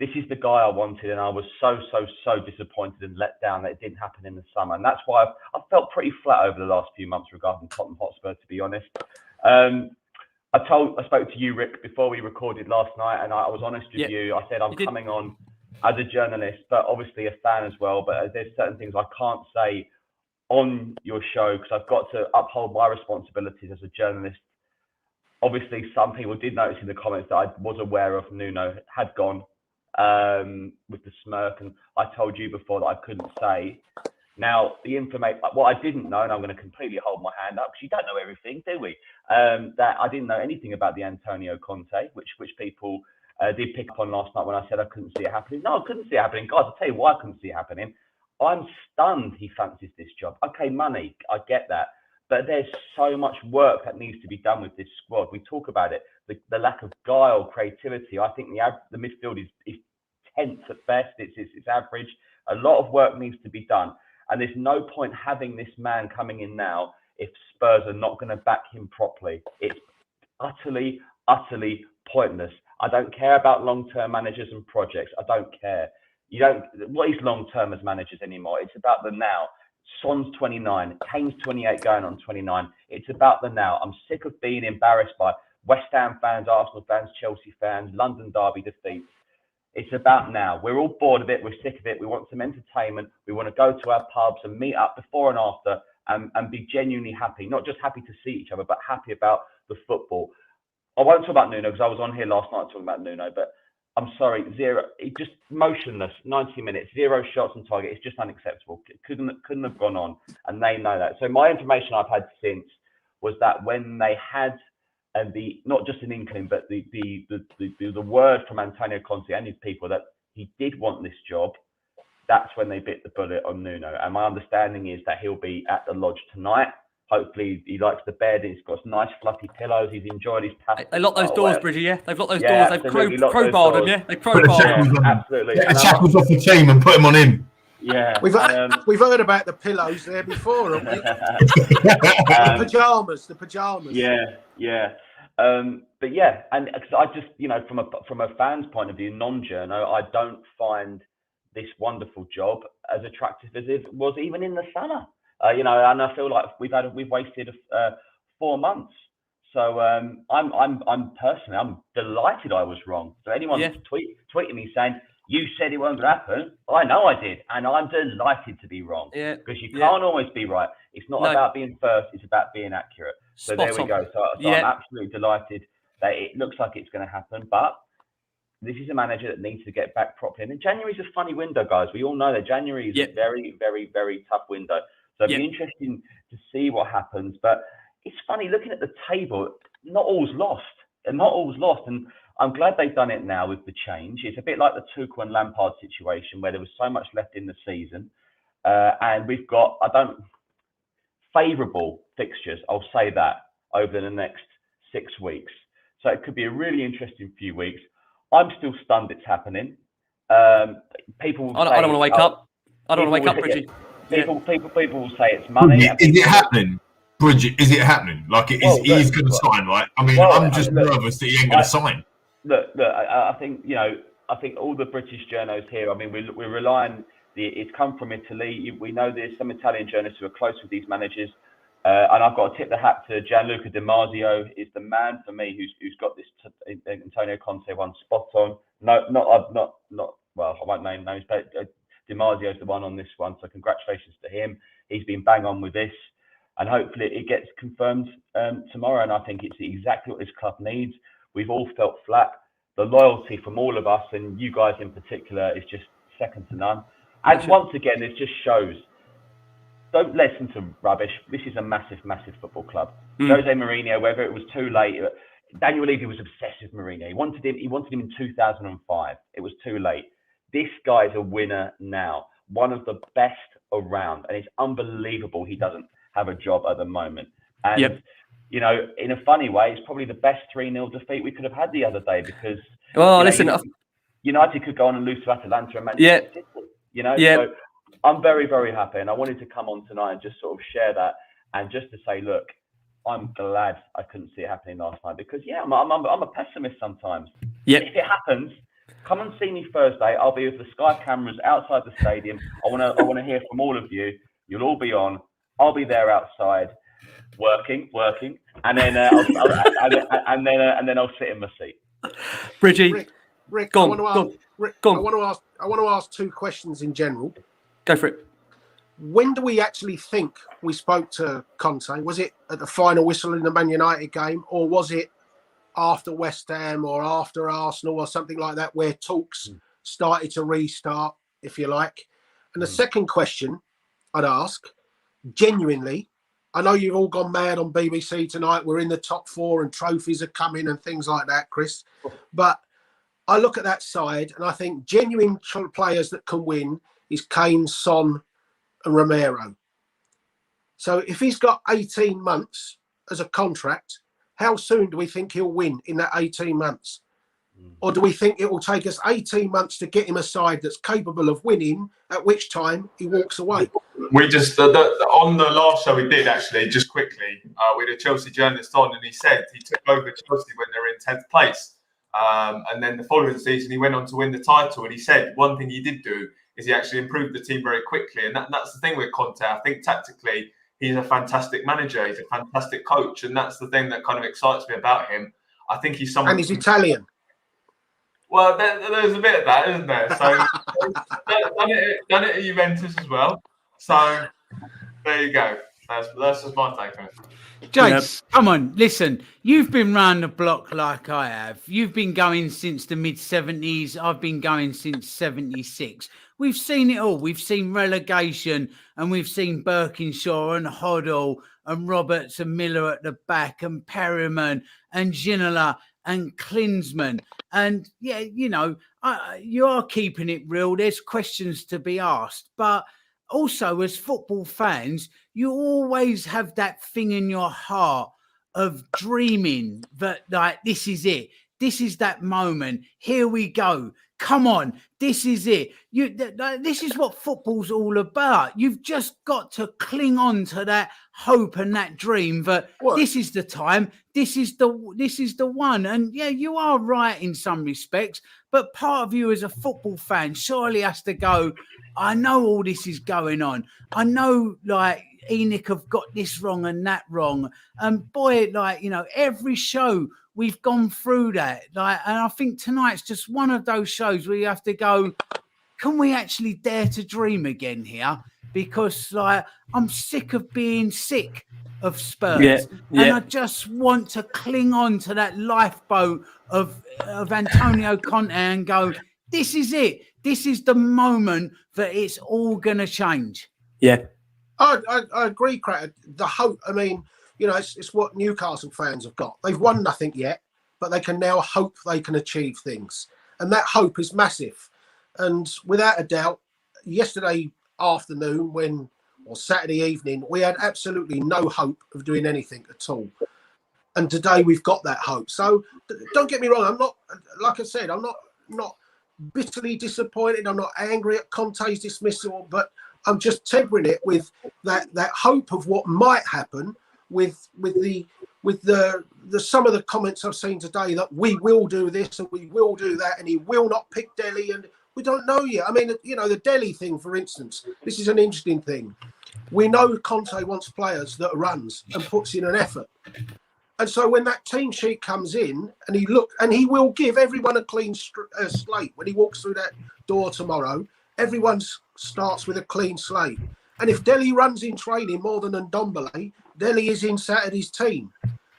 This is the guy I wanted, and I was so disappointed and let down that it didn't happen in the summer. And that's why I've felt pretty flat over the last few months regarding Tottenham Hotspur, to be honest. I spoke to you, Rick, before we recorded last night, and I was honest with you. I said I'm coming on as a journalist, but obviously a fan as well. But there's certain things I can't say on your show because I've got to uphold my responsibilities as a journalist. Obviously, some people did notice in the comments that I was aware of Nuno had gone with the smirk, and I told you before that I couldn't say. Now, the information, what I didn't know, and I'm going to completely hold my hand up because you don't know everything, do we? That I didn't know anything about the Antonio Conte, which people did pick up on last night when I said I couldn't see it happening. No, I couldn't see it happening. Guys, I'll tell you why I couldn't see it happening. I'm stunned he fancies this job. Okay, money, I get that. But there's so much work that needs to be done with this squad. We talk about it, the lack of guile, creativity. I think the midfield is 10th at best. It's average. A lot of work needs to be done. And there's no point having this man coming in now if Spurs are not going to back him properly. It's utterly pointless. I don't care about long-term managers and projects. I don't care. What is long-term as managers anymore? It's about the now. Son's 29, Kane's 28 going on 29. It's about the now. I'm sick of being embarrassed by West Ham fans, Arsenal fans, Chelsea fans, London derby defeats. It's about now. We're all bored of it. We're sick of it. We want some entertainment. We want to go to our pubs and meet up before and after and be genuinely happy. Not just happy to see each other, but happy about the football. I won't talk about Nuno because I was on here last night talking about Nuno, but I'm sorry, just motionless, 90 minutes, 0 shots on target. It's just unacceptable. It couldn't have gone on, and they know that. So my information I've had since was that when they had not just an inkling, but the word from Antonio Conte and his people that he did want this job, that's when they bit the bullet on Nuno. And my understanding is that he'll be at the lodge tonight. Hopefully he likes the bed. He's got nice fluffy pillows. He's enjoyed his pasta. They locked those doors, Bridgie, yeah? They've locked those doors. They've crowbarred them, yeah? They crowbarred them. Absolutely. Get the shackles off the team and put him on him. Yeah. We've heard about the pillows there before, haven't we? The pajamas. Yeah. But yeah, and because I just, from a fan's point of view, non-journo, I don't find this wonderful job as attractive as it was even in the summer. And I feel like we've wasted 4 months. So I'm personally delighted I was wrong. So anyone tweeting me saying you said it won't happen, I know I did, and I'm delighted to be wrong. Yeah, because you can't always be right. It's not about being first; it's about being accurate. So there we go. So I'm absolutely delighted that it looks like it's going to happen, but this is a manager that needs to get back properly. And January is a funny window, guys. We all know that January is a very, very, very tough window. So it'll be interesting to see what happens. But it's funny looking at the table. Not all's lost. And I'm glad they've done it now with the change. It's a bit like the Tuchel and Lampard situation where there was so much left in the season. And we've got, favourable fixtures, I'll say that, over the next 6 weeks. So it could be a really interesting few weeks. I'm still stunned it's happening. People will I don't want to wake up. I don't want to wake up, Bridgie. People will say it's money. Is it happening? Bridget, is it happening? Like he's going to sign, right? I mean, I'm just nervous that he ain't going to sign. Look, I think all the British journos here. I mean, we're relying. It's come from Italy. We know there's some Italian journalists who are close with these managers, and I've got to tip the hat to Gianluca Di Marzio. Is the man for me who's got this Antonio Conte one spot on. Not well, I won't name names, but Di Marzio's the one on this one. So congratulations to him. He's been bang on with this. And hopefully it gets confirmed tomorrow. And I think it's exactly what this club needs. We've all felt flat. The loyalty from all of us, and you guys in particular, is just second to none. And once again, it just shows, don't listen to rubbish. This is a massive, massive football club. Jose Mourinho, whether it was too late, Daniel Levy was obsessed with Mourinho. He wanted him in 2005. It was too late. This guy's a winner now. One of the best around, and it's unbelievable he doesn't have a job at the moment. And you know, in a funny way, it's probably the best 3-0 defeat we could have had the other day, because United could go on and lose to Atalanta and Manchester City. You know, so I'm very, very happy, and I wanted to come on tonight and just sort of share that, and just to say, look, I'm glad I couldn't see it happening last night, because I'm a pessimist sometimes. If it happens, come and see me Thursday. I'll be with the Sky cameras outside the stadium. I want to hear from all of you. You'll all be on. I'll be there outside, working, and then I'll sit in my seat. Bridgie, Rick, I want to ask two questions in general. Go for it. When do we actually think we spoke to Conte? Was it at the final whistle in the Man United game, or was it after West Ham or after Arsenal or something like that, where talks started to restart, if you like? And the second question I'd ask, genuinely, I know you've all gone mad on BBC tonight. We're in the top 4 and trophies are coming and things like that, Chris. But I look at that side and I think genuine players that can win is Kane, Son and Romero. So if he's got 18 months as a contract, how soon do we think he'll win in that 18 months? Or do we think it will take us 18 months to get him a side that's capable of winning, at which time he walks away? We just, on the last show we did, actually, just quickly, we had a Chelsea journalist on, and he said he took over Chelsea when they were in 10th place. And then the following season, he went on to win the title. And he said one thing he did do is he actually improved the team very quickly. And that's the thing with Conte. I think tactically, he's a fantastic manager. He's a fantastic coach. And that's the thing that kind of excites me about him. I think he's someone... And he's Italian. Well, there's a bit of that, isn't there? So, done it at Juventus as well. So, there you go. That's just my take on it. Jace, come on, listen. You've been round the block like I have. You've been going since the mid-70s. I've been going since 76. We've seen it all. We've seen relegation, and we've seen Birkinshaw and Hoddle and Roberts and Miller at the back and Perryman and Ginola and Klinsmann. And, yeah, you know, you are keeping it real. There's questions to be asked. But also, as football fans, you always have that thing in your heart of dreaming that, like, this is it. This is that moment. Here we go. Come on. This is it. This is what football's all about. You've just got to cling on to that hope and that dream that this is the time. This is the one. And yeah, you are right in some respects, but part of you as a football fan surely has to go, I know all this is going on. I know, like, Enoch have got this wrong and that wrong. And boy, like, you know, every show we've gone through that. Like, and I think tonight's just one of those shows where you have to go, can we actually dare to dream again here? Because, like, I'm sick of being sick of Spurs. And I just want to cling on to that lifeboat of Antonio Conte and go, this is it. This is the moment that it's all going to change. Yeah. I agree, Craig. The hope, I mean, you know, it's what Newcastle fans have got. They've won nothing yet, but they can now hope they can achieve things. And that hope is massive. And without a doubt, yesterday afternoon or Saturday evening, we had absolutely no hope of doing anything at all. And today we've got that hope. So don't get me wrong. I'm not, like I said, I'm not bitterly disappointed. I'm not angry at Conte's dismissal, but I'm just tempering it with that hope of what might happen with the some of the comments I've seen today that we will do this and we will do that and he will not pick Delhi, and we don't know yet. I mean, you know, the Delhi thing, for instance, this is an interesting thing. We know Conte wants players that runs and puts in an effort. And so when that team sheet comes in and he will give everyone a clean slate when he walks through that door tomorrow. Everyone starts with a clean slate. And if Delhi runs in training more than Ndombele, Delhi is in Saturday's team.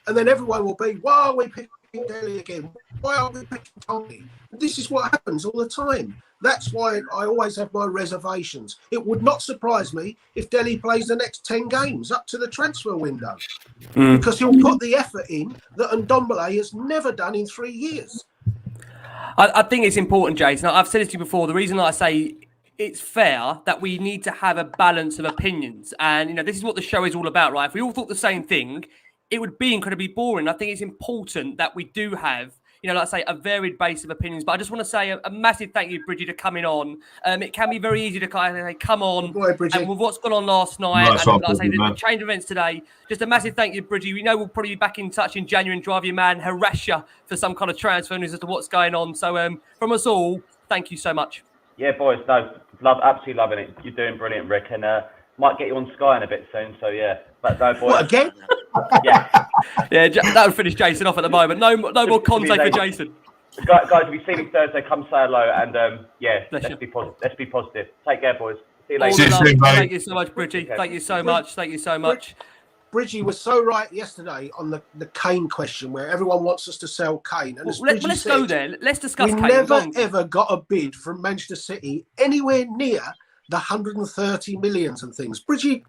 And then everyone will be, why are we picking Delhi again? Why are we picking Conte? This is what happens all the time. That's why I always have my reservations. It would not surprise me if Delhi plays the next 10 games up to the transfer window. Because he'll put the effort in that Ndombele has never done in 3 years. I think it's important, Jason. I've said it to you before. The reason I say it's fair that we need to have a balance of opinions. And, you know, this is what the show is all about, right? If we all thought the same thing, it would be incredibly boring. I think it's important that we do have, you know, like I say, a varied base of opinions. But I just want to say a massive thank you, Bridgie, for coming on. It can be very easy to kind of come on. Boy, Bridgie. And with what's gone on last night, Nice and one, like I say, Bridgie, the man. change of events today, just a massive thank you, Bridgie. We know we'll probably be back in touch in January and drive you mad, harass you for some kind of transfer news as to what's going on. So from us all, thank you so much. Yeah, boys, no, absolutely loving it. You're doing brilliant, Rick, and might get you on Sky in a bit soon. So yeah, but no, boys. What, again? Yeah, Yeah, that would finish Jason off at the moment. No more Conte for Jason. guys, if you see me Thursday, come say hello, and yeah, Bless let's you. be positive. Let's be positive. Take care, boys. See you All later. the love. soon, mate. Thank you so much, Bridgie. Thank you so much. Thank you so much. Bridgie was so right yesterday on the Kane question, where everyone wants us to sell Kane. And as Bridgie Let's said, go there. Let's discuss we Kane. never ever got a bid from Manchester City anywhere near the 130 millions and things. Bridgie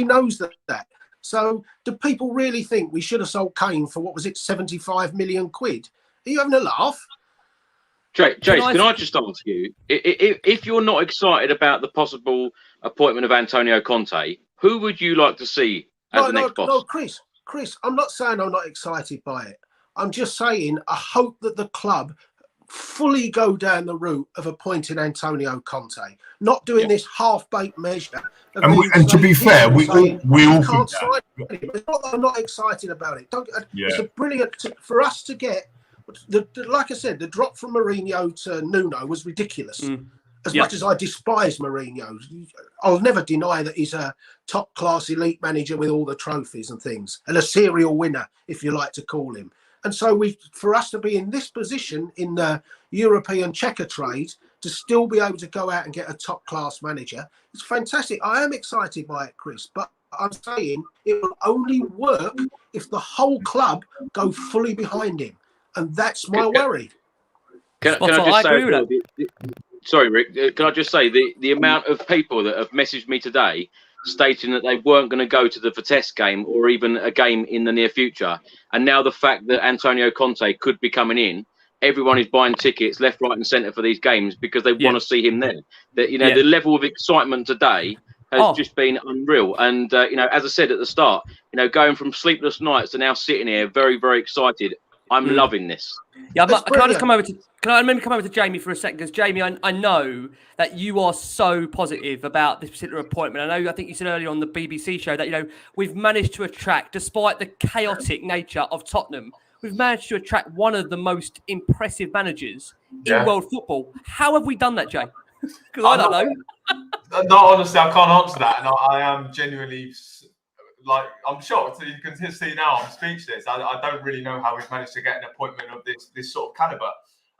knows that. So do people really think we should have sold Kane for, what was it, 75 million quid? Are you having a laugh? Jace, can I just ask you, if you're not excited about the possible appointment of Antonio Conte, who would you like to see as the next boss? No, Chris, I'm not saying I'm not excited by it. I'm just saying I hope that the club fully go down the route of appointing Antonio Conte, not doing this half-baked measure. And to be fair, we all can't sign him. It's not that I'm not excited about it. It's a brilliant for us to get. Like I said, the drop from Mourinho to Nuno was ridiculous. As much as I despise Mourinho, I'll never deny that he's a top-class elite manager with all the trophies and things, and a serial winner, if you like to call him. And so for us to be in this position in the European checker trade, to still be able to go out and get a top-class manager, it's fantastic. I am excited by it, Chris, but I'm saying it will only work if the whole club go fully behind him. And that's my worry. Can I just say, sorry, Rick, can I just say the amount of people that have messaged me today stating that they weren't going to go to the Vitesse game or even a game in the near future. And now the fact that Antonio Conte could be coming in, everyone is buying tickets left, right and centre for these games because they want to see him there. That, you know, the level of excitement today has just been unreal. And, you know, as I said at the start, you know, going from sleepless nights to now sitting here very, very excited. I'm loving this. Yeah, can I just come over to Jamie for a second? Because Jamie, I know that you are so positive about this particular appointment. I think you said earlier on the BBC show that, you know, we've managed to attract, despite the chaotic nature of Tottenham, we've managed to attract one of the most impressive managers in world football. How have we done that, Jay? Because I don't know. No, honestly, I can't answer that, and I am genuinely. Like, I'm shocked. You can see now I'm speechless. I don't really know how we've managed to get an appointment of this sort of caliber.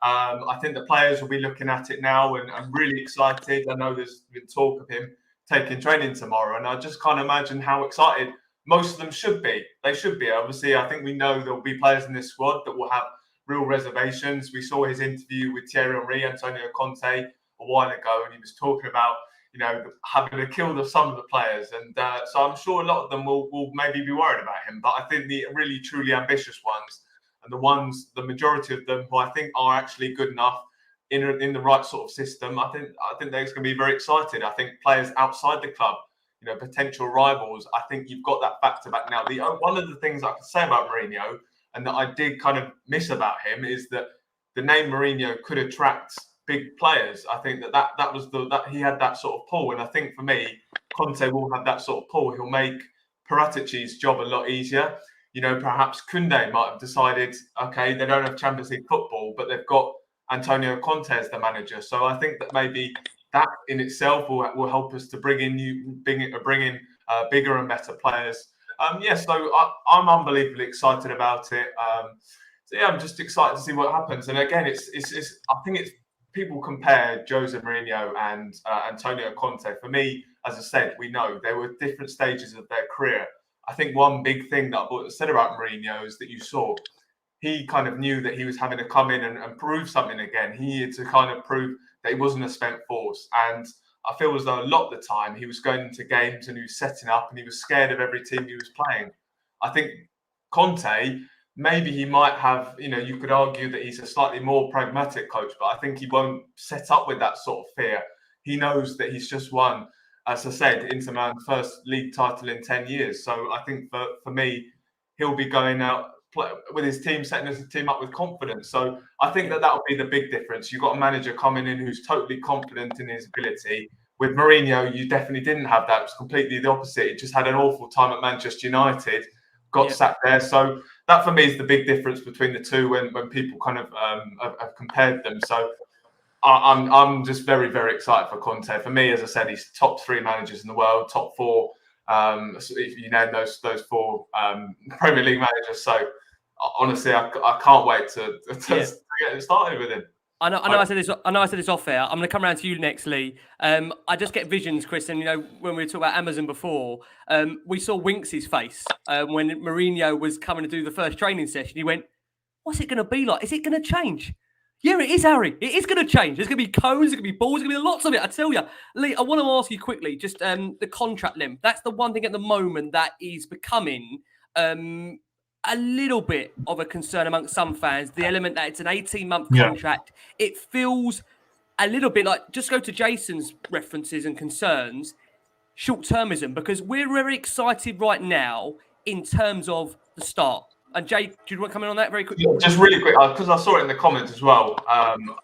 I think the players will be looking at it now, and I'm really excited. I know there's been talk of him taking training tomorrow, and I just can't imagine how excited most of them should be. They should be. Obviously, I think we know there will be players in this squad that will have real reservations. We saw his interview with Thierry Henry, Antonio Conte, a while ago, and he was talking about, you know, having to kill some of the players. And so I'm sure a lot of them will maybe be worried about him. But I think the really, truly ambitious ones, and the majority of them who I think are actually good enough in the right sort of system, I think they're going to be very excited. I think players outside the club, you know, potential rivals, I think you've got that back to back now. One of the things I can say about Mourinho, and that I did kind of miss about him, is that the name Mourinho could attract big players. I think that was that he had that sort of pull, and I think for me, Conte will have that sort of pull. He'll make Paratici's job a lot easier. You know, perhaps Koundé might have decided, okay, they don't have Champions League football, but they've got Antonio Conte as the manager. So I think that maybe that in itself will help us to bring in bigger and better players. So I'm unbelievably excited about it. So yeah, I'm just excited to see what happens. And again, I think it's. People compare Jose Mourinho and Antonio Conte. For me, as I said, we know they were different stages of their career. I think one big thing that I said about Mourinho is that you saw he kind of knew that he was having to come in and prove something again. He needed to kind of prove that he wasn't a spent force. And I feel as though a lot of the time he was going into games and he was setting up and he was scared of every team he was playing. I think Conte, maybe he might have, you know, you could argue that he's a slightly more pragmatic coach, but I think he won't set up with that sort of fear. he knows that he's just won, as I said, Inter Milan's first league title in 10 years. So I think for me, he'll be going out with his team, setting his team up with confidence. So I think that'll be the big difference. You've got a manager coming in who's totally confident in his ability. With Mourinho, you definitely didn't have that. It was completely the opposite. He just had an awful time at Manchester United, got sacked there. So that for me is the big difference between the two when people kind of have compared them. So I'm just very, very excited for Conte. For me, as I said, he's top 3 managers in the world, top 4. If you name those 4 Premier League managers. So honestly, I can't wait to get started with him. I know. I said this off air. I'm going to come around to you next, Lee. I just get visions, Chris. And when we were talking about Amazon before, we saw Winks' face when Mourinho was coming to do the first training session. He went, "What's it going to be like? Is it going to change?" Yeah, it is, Harry. It is going to change. There's going to be cones. There's going to be balls. There's going to be lots of it. I tell you, Lee. I want to ask you quickly, just the contract length. That's the one thing at the moment that is becoming a little bit of a concern amongst some fans, the element that it's an 18-month contract. It feels a little bit like, just go to Jason's references and concerns, short-termism, because we're very excited right now in terms of the start. And Jay, do you want to come in on that very quickly? Yeah, just really quick, because I saw it in the comments as well.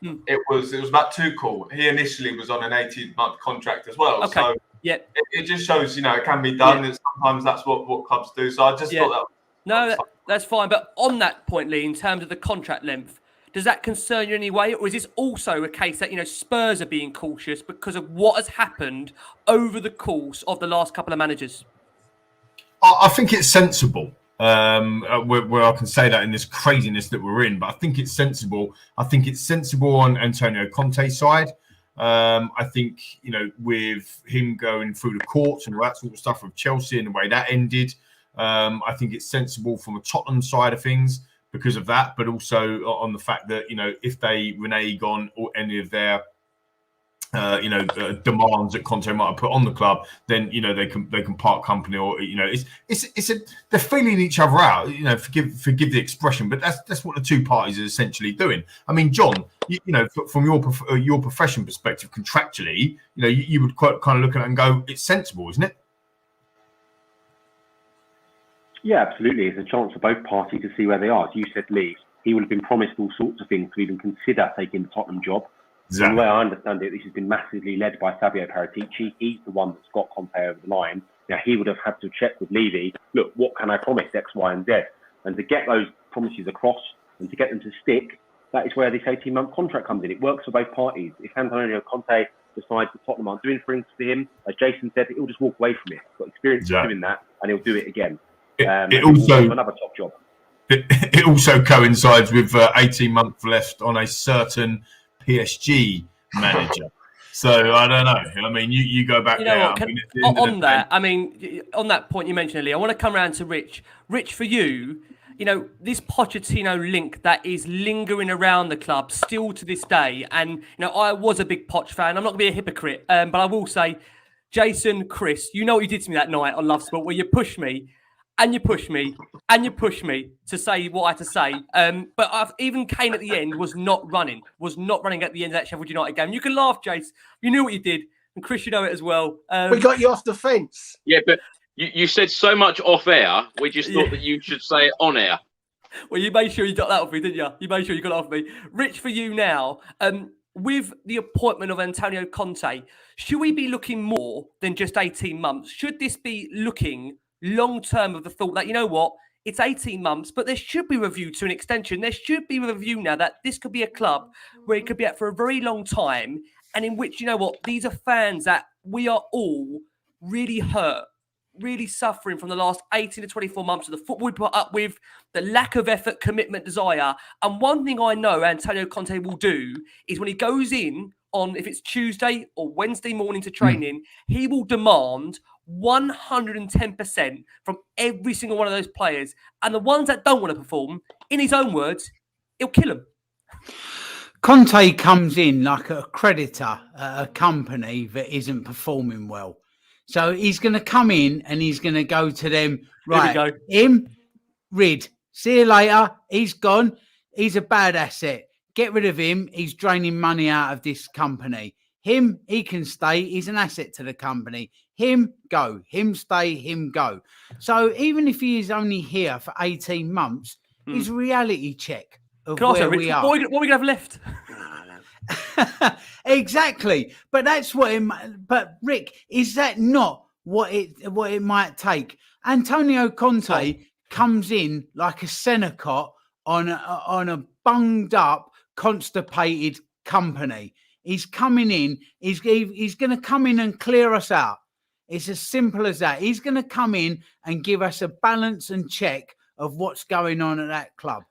It was about Tuchel. He initially was on an 18-month contract as well. Okay. So it just shows, it can be done. And sometimes that's what clubs do. So I just thought that. No, that's fine. But on that point, Lee, in terms of the contract length, does that concern you in any way? Or is this also a case that, Spurs are being cautious because of what has happened over the course of the last couple of managers? I think it's sensible. Where I can say that in this craziness that we're in, but I think it's sensible. I think it's sensible on Antonio Conte's side. I think, with him going through the courts and all that sort of stuff with Chelsea and the way that ended, I think it's sensible from a Tottenham side of things because of that, but also on the fact that, if they renege on any of their demands that Conte might have put on the club, then they can part company, or they're feeling each other out. Forgive the expression, but that's what the two parties are essentially doing. I mean, John, from your profession perspective, contractually, you would kind of look at it and go, it's sensible, isn't it? Yeah, absolutely. It's a chance for both parties to see where they are. As you said, Lee, he would have been promised all sorts of things to even consider taking the Tottenham job. Exactly. The way I understand it, this has been massively led by Fabio Paratici. He's the one that's got Conte over the line. Now, he would have had to check with Levy, look, what can I promise X, Y, and Z? And to get those promises across and to get them to stick, that is where this 18-month contract comes in. It works for both parties. If Antonio Conte decides that Tottenham aren't doing things for him, as Jason said, he'll just walk away from it. He's got experience doing that, and he'll do it again. It also another top job. It also coincides with 18 months left on a certain PSG manager. So I don't know. I mean, you go back there. On that point you mentioned, Lee, I want to come around to Rich. Rich, for you, this Pochettino link that is lingering around the club still to this day. And, I was a big Poch fan. I'm not going to be a hypocrite, but I will say, Jason, Chris, you know what you did to me that night on Love Sport, where you pushed me. And you push me, to say what I had to say. But even Kane at the end was not running at the end of that Sheffield United game. You can laugh, Jace. You knew what you did. And Chris, you know it as well. We got you off the fence. Yeah, but you said so much off air. We just thought that you should say it on air. Well, you made sure you got that off me, didn't you? You made sure you got it off me. Rich, for you now, with the appointment of Antonio Conte, should we be looking more than just 18 months? Should this be looking long term of the thought that, it's 18 months, but there should be review to an extension. There should be review now that this could be a club where it could be at for a very long time, and in which, these are fans that we are all really hurt, really suffering from the last 18 to 24 months of the football we put up with, the lack of effort, commitment, desire. And one thing I know Antonio Conte will do is when he goes in on, if it's Tuesday or Wednesday morning to training, he will demand 110% from every single one of those players. And the ones that don't want to perform, in his own words, he'll kill them. Conte comes in like a creditor at a company that isn't performing well. So he's going to come in and he's going to go to them, right, him, rid. See you later. He's gone. He's a bad asset. Get rid of him. He's draining money out of this company. Him, he can stay. He's an asset to the company. Him, go. Him, stay. Him, go. So even if he is only here for 18 months, his reality check of Can I ask where you, Rich, we are. what are we going to have left? Exactly. But that's what but Rick, is that not what it might take? Antonio Conte comes in like a Senecot on a bunged up, constipated company. He's coming in, he's going to come in and clear us out. It's as simple as that. He's going to come in and give us a balance and check of what's going on at that club.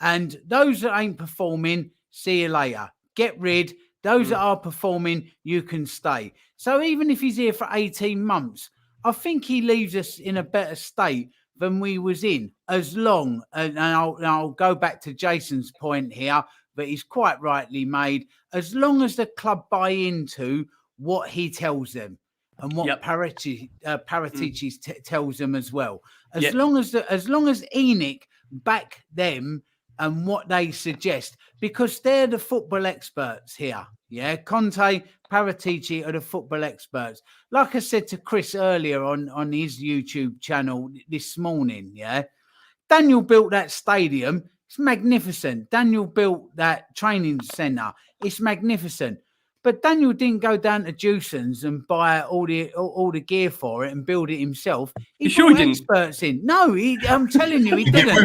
And those that ain't performing, see you later. Get rid. Those that are performing, you can stay. So even if he's here for 18 months, I think he leaves us in a better state than we was in. As long, and I'll go back to Jason's point here, but he's quite rightly made, as long as the club buy into what he tells them and what Paratici tells them as well. As long as Enoch back them and what they suggest, because they're the football experts here. Yeah, Conte, Paratici are the football experts. Like I said to Chris earlier on his YouTube channel this morning, Daniel built that stadium. It's magnificent. Daniel built that training centre. It's magnificent. But Daniel didn't go down to Jewson's and buy all the gear for it and build it himself. He brought experts in. No, I'm telling you, he didn't.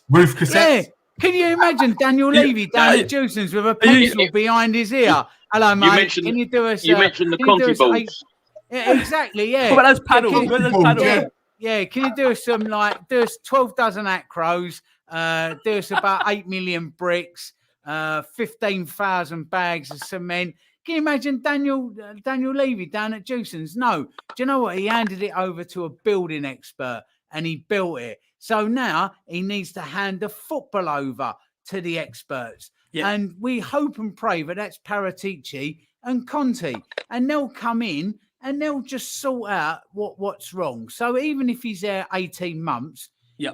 Roof cassettes. Yeah. Can you imagine Daniel Levy down at Jewson's with a pencil behind his ear? Hello, mate. Can you do us? You mentioned the Conte balls. Yeah, exactly. Yeah. What about those paddles? Yeah. Can you do us do us 12 dozen acros? Do us about 8 million bricks. 15,000 bags of cement. Can you imagine Daniel Levy down at Jewson's? No. Do you know what? He handed it over to a building expert and he built it. So now he needs to hand the football over to the experts. Yeah. And we hope and pray that that's Paratici and Conte. And they'll come in and they'll just sort out what's wrong. So even if he's there 18 months,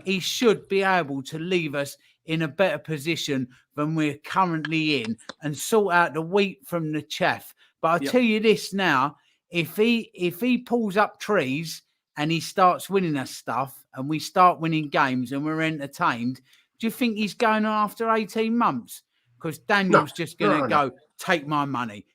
he should be able to leave us in a better position than we're currently in and sort out the wheat from the chaff. But I'll tell you this now, if he pulls up trees and he starts winning us stuff and we start winning games and we're entertained, do you think he's going on after 18 months? Because Daniel's just going to go, take my money.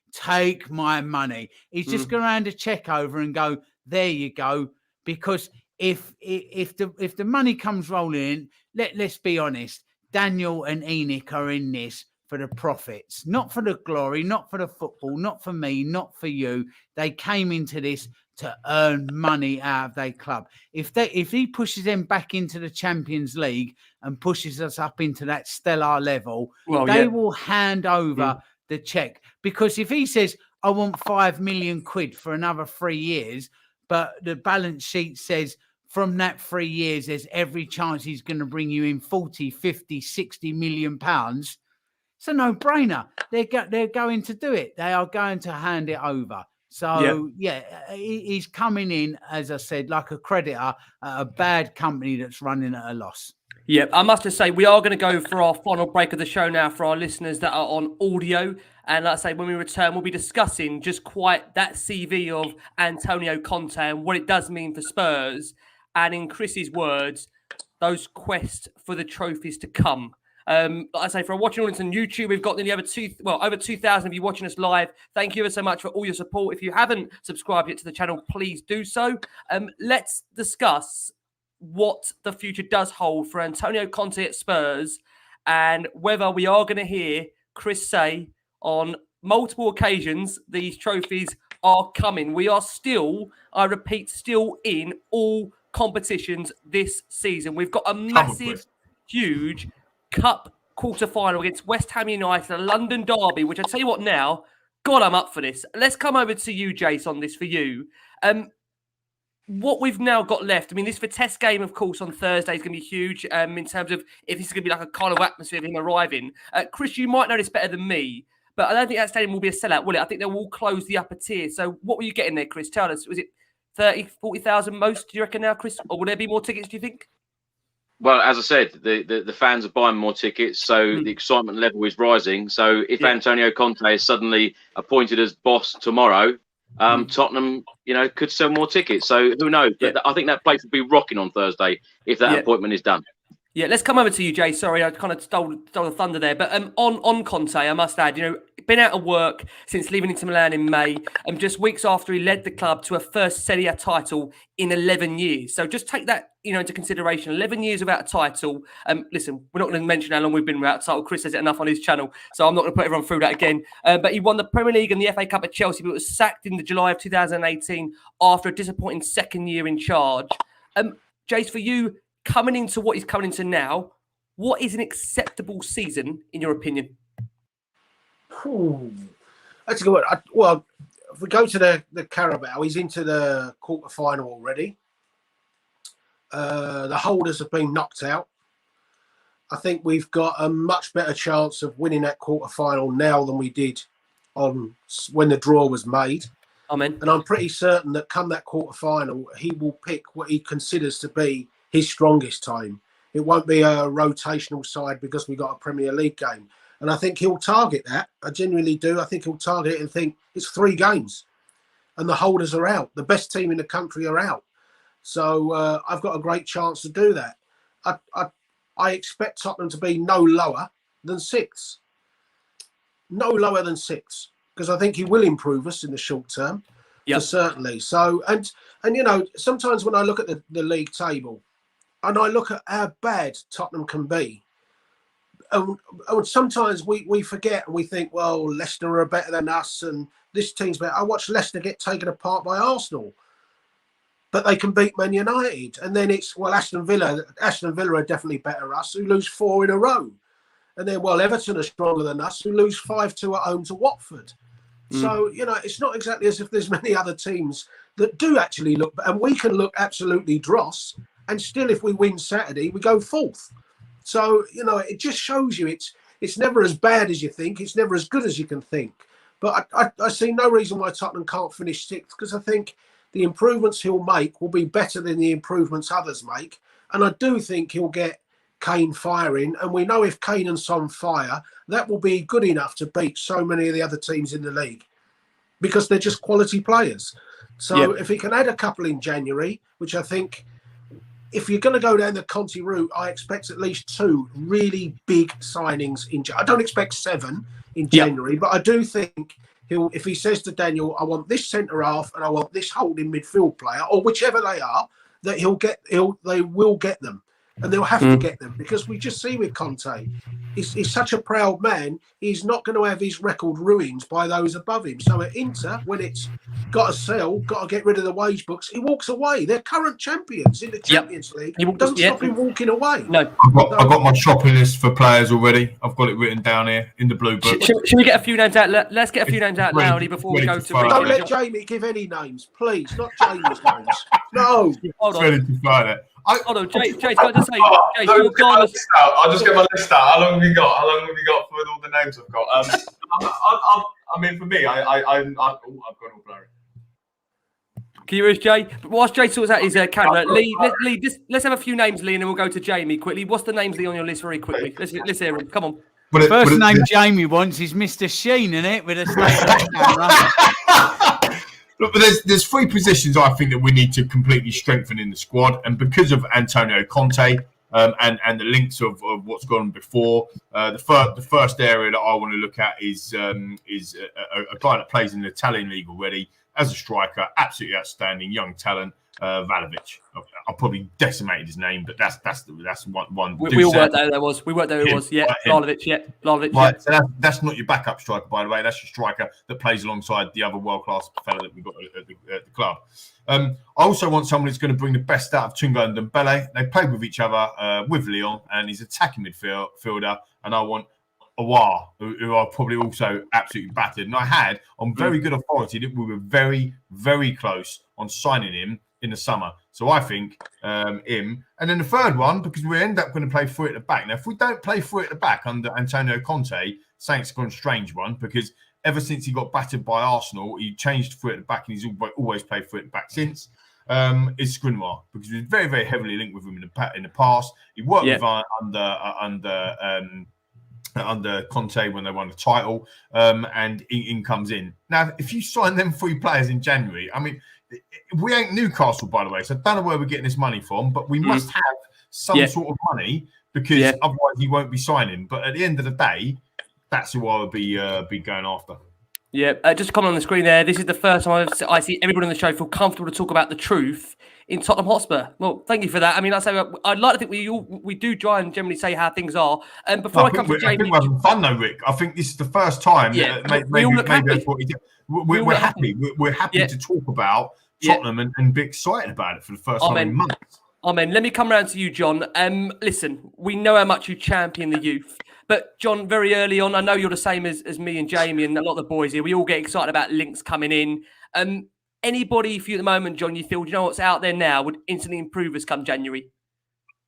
He's just going to hand a check over and go, there you go. Because if the money comes rolling in, let's be honest, Daniel and Enoch are in this for the profits, not for the glory, not for the football, not for me, not for you. They came into this to earn money out of their club. If he pushes them back into the Champions League and pushes us up into that stellar level, they will hand over the check. Because if he says, I want 5 million quid for another 3 years, but the balance sheet says from that 3 years, there's every chance he's going to bring you in 40, 50, 60 million pounds. It's a no-brainer. They're going to do it. They are going to hand it over. So, he's coming in, as I said, like a creditor at a bad company that's running at a loss. Yeah, I must just say, we are going to go for our final break of the show now for our listeners that are on audio. And like I say, when we return, we'll be discussing just quite that CV of Antonio Conte and what it does mean for Spurs. And in Chris's words, those quests for the trophies to come. Like I say, for our watching audience on YouTube, we've got nearly over 2,000 of you watching us live. Thank you ever so much for all your support. If you haven't subscribed yet to the channel, please do so. Let's discuss what the future does hold for Antonio Conte at Spurs and whether we are going to hear Chris say on multiple occasions these trophies are coming. We are still, I repeat, still in all competitions this season. We've got a massive, huge cup quarter-final against West Ham United, a London derby, which I tell you what now, God, I'm up for this. Let's come over to you, Jace, on this for you. What we've now got left, I mean, this Vitesse game, of course, on Thursday is going to be huge in terms of if this is going to be like a carnival atmosphere of him arriving. Chris, you might know this better than me, but I don't think that stadium will be a sellout, will it? I think they will close the upper tier. So what were you getting there, Chris? Tell us. Was it 30, 40,000 most, do you reckon now, Chris? Or will there be more tickets, do you think? Well, as I said, the fans are buying more tickets, so the excitement level is rising. So if Antonio Conte is suddenly appointed as boss tomorrow, Tottenham, could sell more tickets. So who knows? But I think that place will be rocking on Thursday if that appointment is done. Yeah, let's come over to you, Jay. Sorry, I kind of stole the thunder there. But on Conte, I must add, been out of work since leaving Inter Milan in May, and just weeks after he led the club to a first Serie A title in 11 years. So just take that, into consideration. 11 years without a title. Listen, we're not going to mention how long we've been without a title. Chris says it enough on his channel, so I'm not going to put everyone through that again. But he won the Premier League and the FA Cup at Chelsea, but was sacked in the July of 2018 after a disappointing second year in charge. Jace, for you, coming into what he's coming into now, what is an acceptable season in your opinion? That's a good one. Well, if we go to the Carabao, he's into the quarter-final already. The holders have been knocked out. I think we've got a much better chance of winning that quarter-final now than we did when the draw was made. Amen. And I'm pretty certain that come that quarter-final, he will pick what he considers to be his strongest time. It won't be a rotational side because we got a Premier League game. And I think he'll target that. I genuinely do. I think he'll target it and think it's 3 games and the holders are out. The best team in the country are out. So I've got a great chance to do that. I expect Tottenham to be no lower than 6th. No lower than 6th. Because I think he will improve us in the short term. Yeah, certainly. So, and sometimes when I look at the league table, and I look at how bad Tottenham can be. And sometimes we forget and we think, well, Leicester are better than us and this team's better. I watched Leicester get taken apart by Arsenal, but they can beat Man United. And then it's, well, Aston Villa are definitely better than us, who lose 4 in a row. And then, well, Everton are stronger than us, who lose 5-2 at home to Watford. So, it's not exactly as if there's many other teams that do actually look, and we can look absolutely dross. And still, if we win Saturday, we go 4th. So, it just shows you it's never as bad as you think. It's never as good as you can think. But I see no reason why Tottenham can't finish 6th, because I think the improvements he'll make will be better than the improvements others make. And I do think he'll get Kane firing. And we know if Kane and Son fire, that will be good enough to beat so many of the other teams in the league because they're just quality players. So if he can add a couple in January, which I think, if you're going to go down the Conte route, I expect at least 2 really big signings in January. I don't expect 7 in January, but I do think if he says to Daniel, I want this centre half and I want this holding midfield player, or whichever they are, that they will get them. And they'll have to get them, because we just see with Conte, he's such a proud man, he's not going to have his record ruined by those above him. So at Inter, when it's got to sell, got to get rid of the wage books, he walks away. They're current champions in the Champions League. Don't stop him walking away. No, I've got my shopping list for players already. I've got it written down here in the blue book. Should we get a few names out? Let's get a few names out loudly before we go to. Don't let Jamie give any names, please. Not Jamie's names. No. Hold on. Ready to fire it. Hold on, Jay, can I just say, Jay, I'll just get my list out. How long have we got? For all the names I've got? I mean, for me, I've gone all blurry. Can you hear us, Jay? But whilst Jay sorts out his camera, Lee, let's have a few names, Lee, and then we'll go to Jamie quickly. What's the names, Lee, on your list very quickly? Let's hear them. Come on. First name Jamie wants is Mr. Sheen, isn't it? With a state camera. Look, but there's 3 positions I think that we need to completely strengthen in the squad, and because of Antonio Conte and the links of what's gone before, the first area that I want to look at is a guy that plays in the Italian league already as a striker, absolutely outstanding young talent, Vlahovic. I probably decimated his name, but that's one. We all worked out who it was. We worked out who it was. Yeah, Vlahovic. Yeah, Vlahovic. Right, so that's not your backup striker, by the way. That's your striker that plays alongside the other world-class fella that we've got at the club. I also want someone who's going to bring the best out of Tunga and Dembele. They played with each other with Lyon, and he's attacking midfielder. And I want Awar, who I probably also absolutely battered. And I had on very good authority that we were very, very close on signing him in the summer. So I think him. And then the third one, because we end up going to play 3 at the back. Now, if we don't play 3 at the back under Antonio Conte, Saints gone a strange one, because ever since he got battered by Arsenal, he changed 3 at the back and he's always played 3 at the back since. is Skriniar, because he was very, very heavily linked with him in the past. He worked with under Conte when they won the title, and in comes in. Now, if you sign them 3 players in January, I mean, we ain't Newcastle, by the way, so I don't know where we're getting this money from, but we must have some sort of money, because otherwise he won't be signing. But at the end of the day, that's who I would be going after. Yeah, just a comment on the screen there. This is the first time I see everybody on the show feel comfortable to talk about the truth in Tottenham Hotspur. Well, thank you for that. I mean, I'd like to think we do try and generally say how things are. And before I come to Jamie, I think we're having fun though, Rick. I think this is the first time. Yeah, maybe that's what we're happy. We're happy to talk about Tottenham and be excited about it for the first time in months. Amen. Let me come round to you, John. Listen, we know how much you champion the youth. But, John, very early on, I know you're the same as me and Jamie and a lot of the boys here. We all get excited about links coming in. Anybody for you at the moment, John, you feel, you know what's out there now, would instantly improve us come January?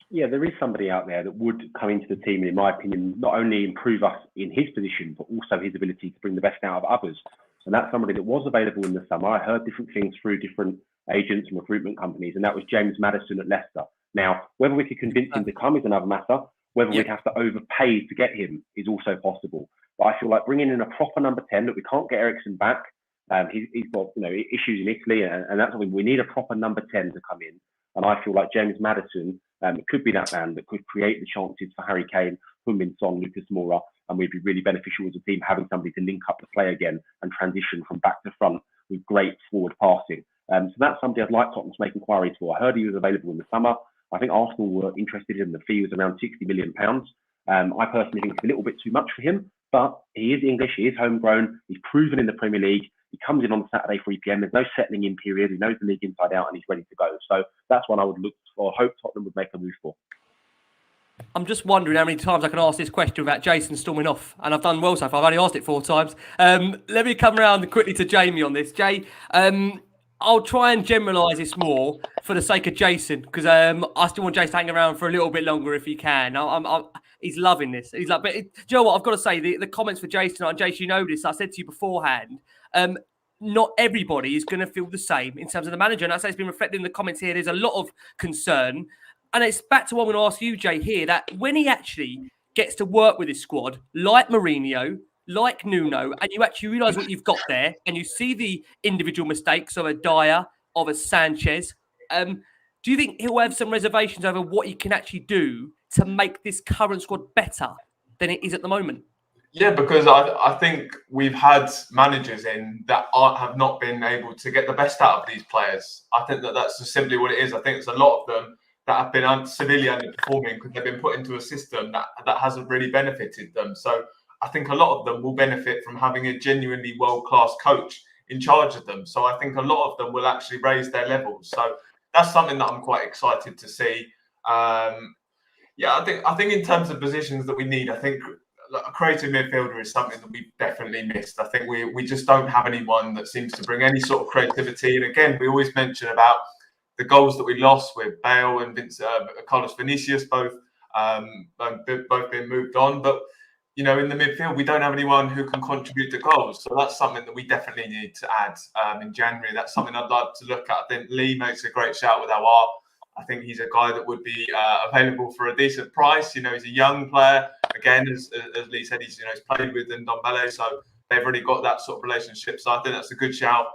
Yeah, there is somebody out there that would come into the team and, in my opinion, not only improve us in his position, but also his ability to bring the best out of others. And that's somebody that was available in the summer. I heard different things through different agents and recruitment companies, and that was James Maddison at Leicester. Now, whether we could convince him to come is another matter. Whether we'd have to overpay to get him is also possible. But I feel like bringing in a proper number 10, that we can't get Eriksen back. He's got issues in Italy, and that's something we need, a proper number 10 to come in. And I feel like James Maddison could be that man that could create the chances for Harry Kane, Heung-min Son, Lucas Moura, and we'd be really beneficial as a team having somebody to link up the play again and transition from back to front with great forward passing. So that's somebody I'd like Tottenham to make inquiries for. I heard he was available in the summer. I think Arsenal were interested in. The fee was around £60 million. I personally think it's a little bit too much for him, but he is English, he is homegrown, he's proven in the Premier League. He comes in on Saturday 3 p.m. There's no settling in period. He knows the league inside out and he's ready to go. So that's one I would look for. Hope Tottenham would make a move for. I'm just wondering how many times I can ask this question without Jason storming off. And I've done well so far. I've only asked it 4 times. Let me come around quickly to Jamie on this. Jay, I'll try and generalise this more for the sake of Jason, because I still want Jason to hang around for a little bit longer if he can. He's loving this. He's like, but do you know what? I've got to say, the comments for Jason, and Jason, you know this, I said to you beforehand, not everybody is going to feel the same in terms of the manager. And I say it's been reflected in the comments here. There's a lot of concern. And it's back to what I'm going to ask you, Jay, here, that when he actually gets to work with his squad, like Mourinho, like Nuno, and you actually realise what you've got there, and you see the individual mistakes of a Dyer, of a Sanchez, do you think he'll have some reservations over what he can actually do to make this current squad better than it is at the moment? Yeah, because I think we've had managers in that have not been able to get the best out of these players. I think that's just simply what it is. I think it's a lot of them that have been severely underperforming because they've been put into a system that hasn't really benefited them. So I think a lot of them will benefit from having a genuinely world-class coach in charge of them. So I think a lot of them will actually raise their levels. So that's something that I'm quite excited to see. I think in terms of positions that we need, I think a creative midfielder is something that we've definitely missed. I think we just don't have anyone that seems to bring any sort of creativity. And again, we always mention about the goals that we lost with Bale and Carlos Vinicius, both being moved on. But in the midfield, we don't have anyone who can contribute to goals. So that's something that we definitely need to add in January. That's something I'd like to look at. I think Lee makes a great shout with Awar. I think he's a guy that would be available for a decent price. He's a young player. Again, as Lee said, he's played with Ndombele, so they've already got that sort of relationship. So I think that's a good shout.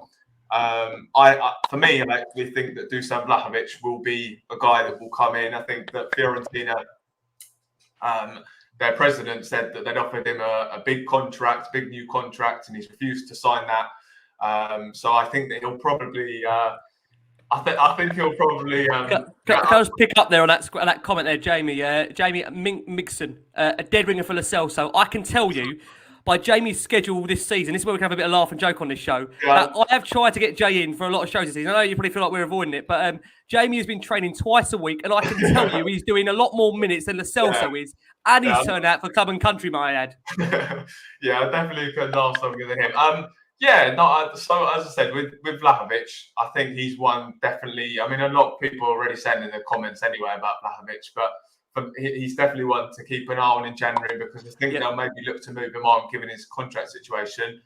For me, I actually think that Dusan Vlahovic will be a guy that will come in. I think that Fiorentina, their president, said that they'd offered him a big new contract, and he's refused to sign that. So I think that he'll probably. I think he'll probably. Can I just pick up there on that comment there, Jamie? Jamie Migson, a dead ringer for Lascelles. So I can tell you, by Jamie's schedule this season, this is where we can have a bit of laugh and joke on this show. Yeah. I have tried to get Jay in for a lot of shows this season. I know you probably feel like we're avoiding it, but Jamie has been training twice a week, and I can tell you he's doing a lot more minutes than Lascelles is, and he's turned out for club and country, might I add. Yeah, I definitely couldn't ask something than him. So as I said, with Vlahovic, I think he's one definitely. I mean, a lot of people are already saying in the comments anyway about Vlahovic, but he's definitely one to keep an eye on in January, because I think they'll maybe look to move him on given his contract situation.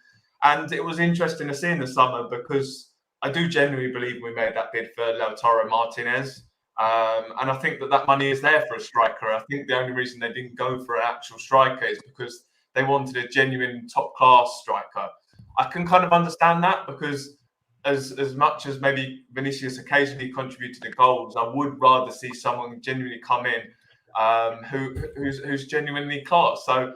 And it was interesting to see in the summer because I do genuinely believe we made that bid for Lautaro Martinez. And I think that money is there for a striker. I think the only reason they didn't go for an actual striker is because they wanted a genuine top-class striker. I can kind of understand that, because as much as maybe Vinicius occasionally contributed to goals, I would rather see someone genuinely come in who's genuinely class. So,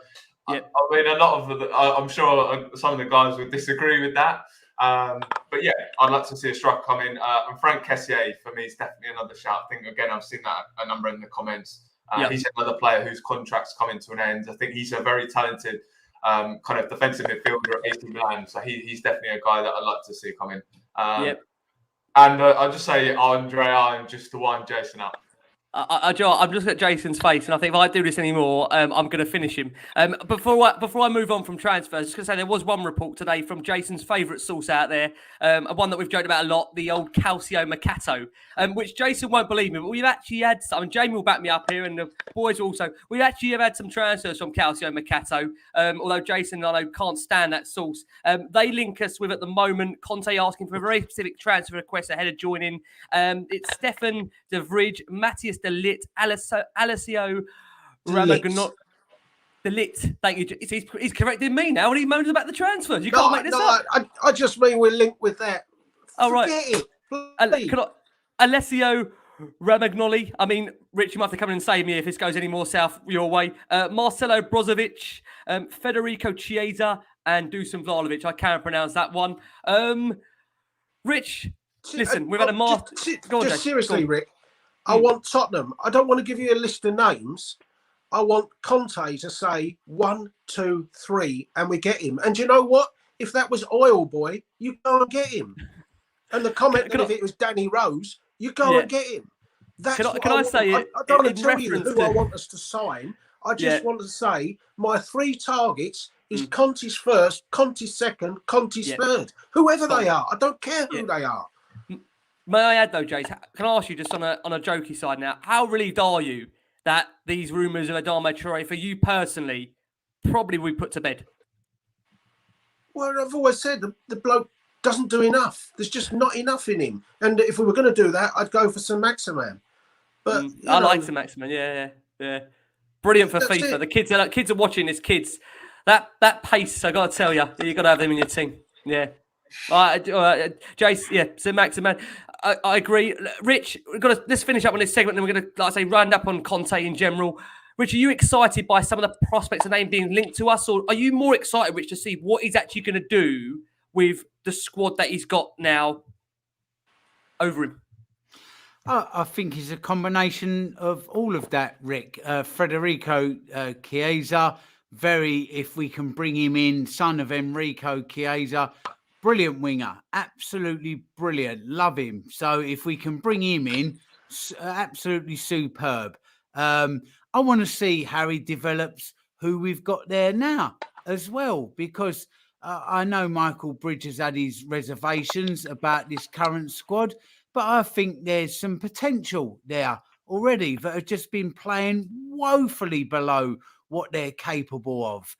yep. I mean, a lot of I'm sure some of the guys would disagree with that. But yeah, I'd like to see a striker come in. And Frank Kessié, for me, is definitely another shout. I think, again, I've seen that a number in the comments. He's another player whose contract's coming to an end. I think he's a very talented kind of defensive midfielder at AC Milan. So he's definitely a guy that I'd like to see come in. And I'll just say Andrea and just to wind Jason up. I'm looking at Jason's face, and I think if I do this anymore, I'm going to finish him. Before I move on from transfers, just going to say there was one report today from Jason's favourite source out there, one that we've joked about a lot, the old Calcio Mercato, which Jason won't believe me, but we've actually had some. Jamie will back me up here, and the boys also. We actually have had some transfers from Calcio Mercato, although Jason, I know, can't stand that source. They link us with, at the moment, Conte asking for a very specific transfer request ahead of joining. It's Stefan de Vrij, Matthias de Ligt, Alessio Ramagnoli. De Ligt. Thank you. He's corrected me now, and he moans about the transfers. You can't make this up. I just mean we're linked with that. All right. Forget it. Alessio Ramagnoli. I mean, Rich, you might have to come in and save me if this goes any more south your way. Marcelo Brozovic, Federico Chiesa, and Dusan Vlahovic. I can't pronounce that one. Rich, listen, we've had a seriously, Rick. I want Tottenham. I don't want to give you a list of names. I want Conte to say 1, 2, 3, and we get him. And you know what? If that was Oil Boy, you go and get him. And the comment that if it was Danny Rose, you go and get him. That's can I say it? I don't want to tell you who I want us to sign. I just want to say my 3 targets is Conte's first, Conte's second, Conte's third. Whoever they are. I don't care who they are. May I add, though, Jace, can I ask you just on a jokey side now, how relieved are you that these rumours of Adama Traore, for you personally, probably we put to bed? Well, I've always said the bloke doesn't do enough. There's just not enough in him. And if we were going to do that, I'd go for Saint-Maximin. But I like Saint-Maximin, yeah. Brilliant for FIFA. The kids are watching this, kids. That pace, I got to tell you, got to have them in your team. Yeah. Jace, Saint-Maximin. I agree. Rich, let's finish up on this segment, and we're going to, like I say, round up on Conte in general. Rich, are you excited by some of the prospects and name being linked to us, or are you more excited, Rich, to see what he's actually going to do with the squad that he's got now over him? I think it's a combination of all of that, Rick. Federico Chiesa, if we can bring him in, son of Enrico Chiesa, brilliant winger, absolutely brilliant, love him. So if we can bring him in, absolutely superb. I want to see how he develops who we've got there now as well, because I know Michael Bridge has had his reservations about this current squad, but I think there's some potential there already that have just been playing woefully below what they're capable of.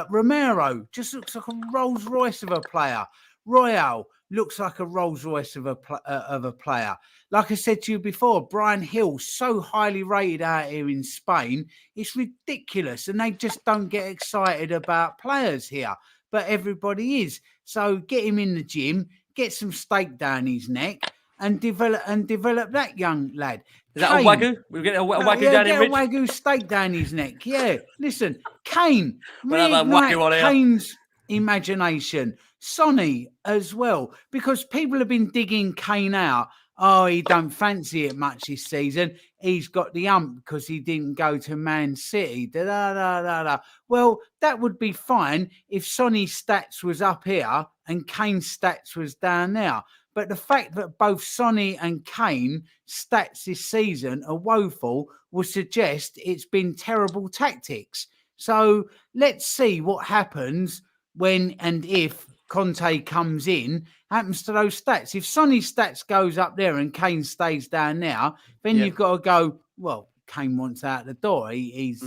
Romero just looks like a Rolls Royce of a player. Royale looks like a Rolls Royce of a player. Like I said to you before, Brian Hill, so highly rated out here in Spain, it's ridiculous. And they just don't get excited about players here. But everybody is. So get him in the gym, get some steak down his neck, and develop that young lad. Is that a Wagyu? We'll get a Wagyu down in Rich? A Wagyu steak down his neck. Yeah. Listen, Kane. Reignite Kane's imagination. Sonny as well. Because people have been digging Kane out. Oh, he don't fancy it much this season. He's got the ump because he didn't go to Man City. Well, that would be fine if Sonny's stats was up here and Kane's stats was down there. But the fact that both Sonny and Kane stats this season are woeful would suggest it's been terrible tactics. So let's see what happens when and if Conte comes in, happens to those stats. If Sonny's stats goes up there and Kane stays down there, then you've got to go, well, Kane wants out the door. He's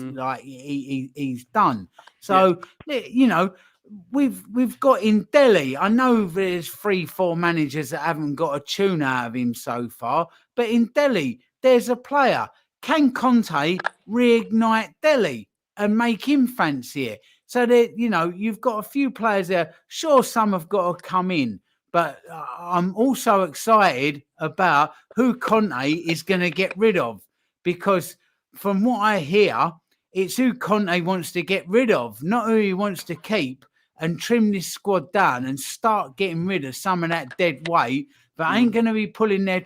done. So, we've got in Delhi. I know there's 3-4 managers that haven't got a tune out of him so far, but in Delhi, there's a player. Can Conte reignite Delhi and make him fancy it? So that, you know, you've got a few players there. Sure, some have got to come in, but I'm also excited about who Conte is going to get rid of, because from what I hear, it's who Conte wants to get rid of, not who he wants to keep, and trim this squad down and start getting rid of some of that dead weight that ain't going to be pulling their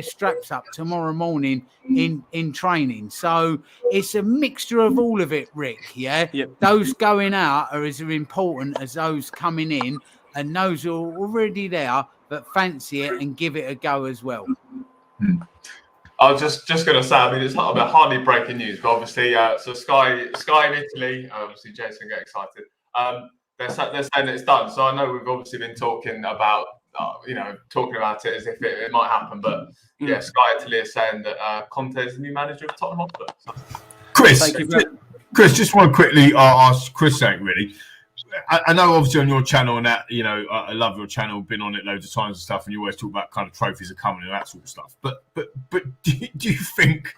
straps up tomorrow morning in training. So it's a mixture of all of it, Rick. Yeah, Yep. Those going out are as important as those coming in, and those who are already there that fancy it and give it a go as well. I was just going to say, I mean, it's not about hardly breaking news, but obviously, so Sky in Italy, obviously Jason get excited. They're saying that it's done. So I know we've obviously been talking about, talking about it as if it might happen, but yeah, Sky Italy is saying that Conte is the new manager of Tottenham Hotspur. So. Chris, just want to quickly ask Chris something really. I know obviously on your channel and that, you know, I love your channel, been on it loads of times and stuff, and you always talk about kind of trophies are coming and that sort of stuff. But do you think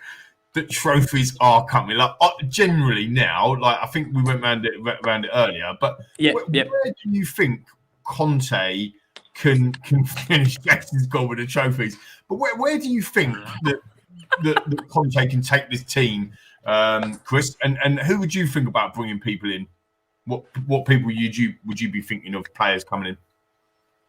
that trophies are coming? Like generally now, like I think we went around it earlier, but where do you think Conte can finish? Jason's gone with the trophies, but where do you think that Conte can take this team, Chris? And who would you think about bringing people in? What people would you be thinking of players coming in?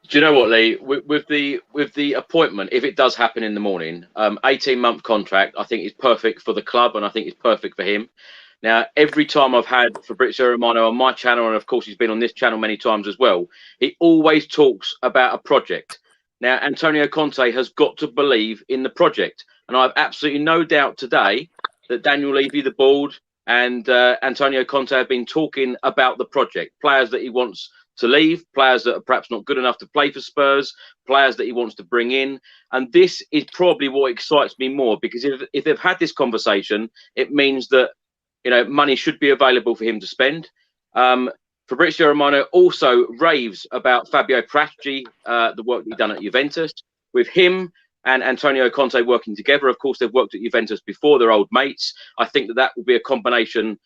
Do you know what, Lee? With the appointment, if it does happen in the morning, 18-month contract, I think is perfect for the club, and I think it's perfect for him. Now, every time I've had Fabrizio Romano on my channel, and of course he's been on this channel many times as well, he always talks about a project. Now, Antonio Conte has got to believe in the project, and I have absolutely no doubt today that Daniel Levy, the board, and Antonio Conte have been talking about the project, players that he wants to leave, players that are perhaps not good enough to play for Spurs, players that he wants to bring in. And this is probably what excites me more, because if they've had this conversation, it means that, you know, money should be available for him to spend. Fabrizio Romano also raves about Fabio Paratici, the work that he's done at Juventus. With him and Antonio Conte working together, of course, they've worked at Juventus before, they're old mates. I think that will be a combination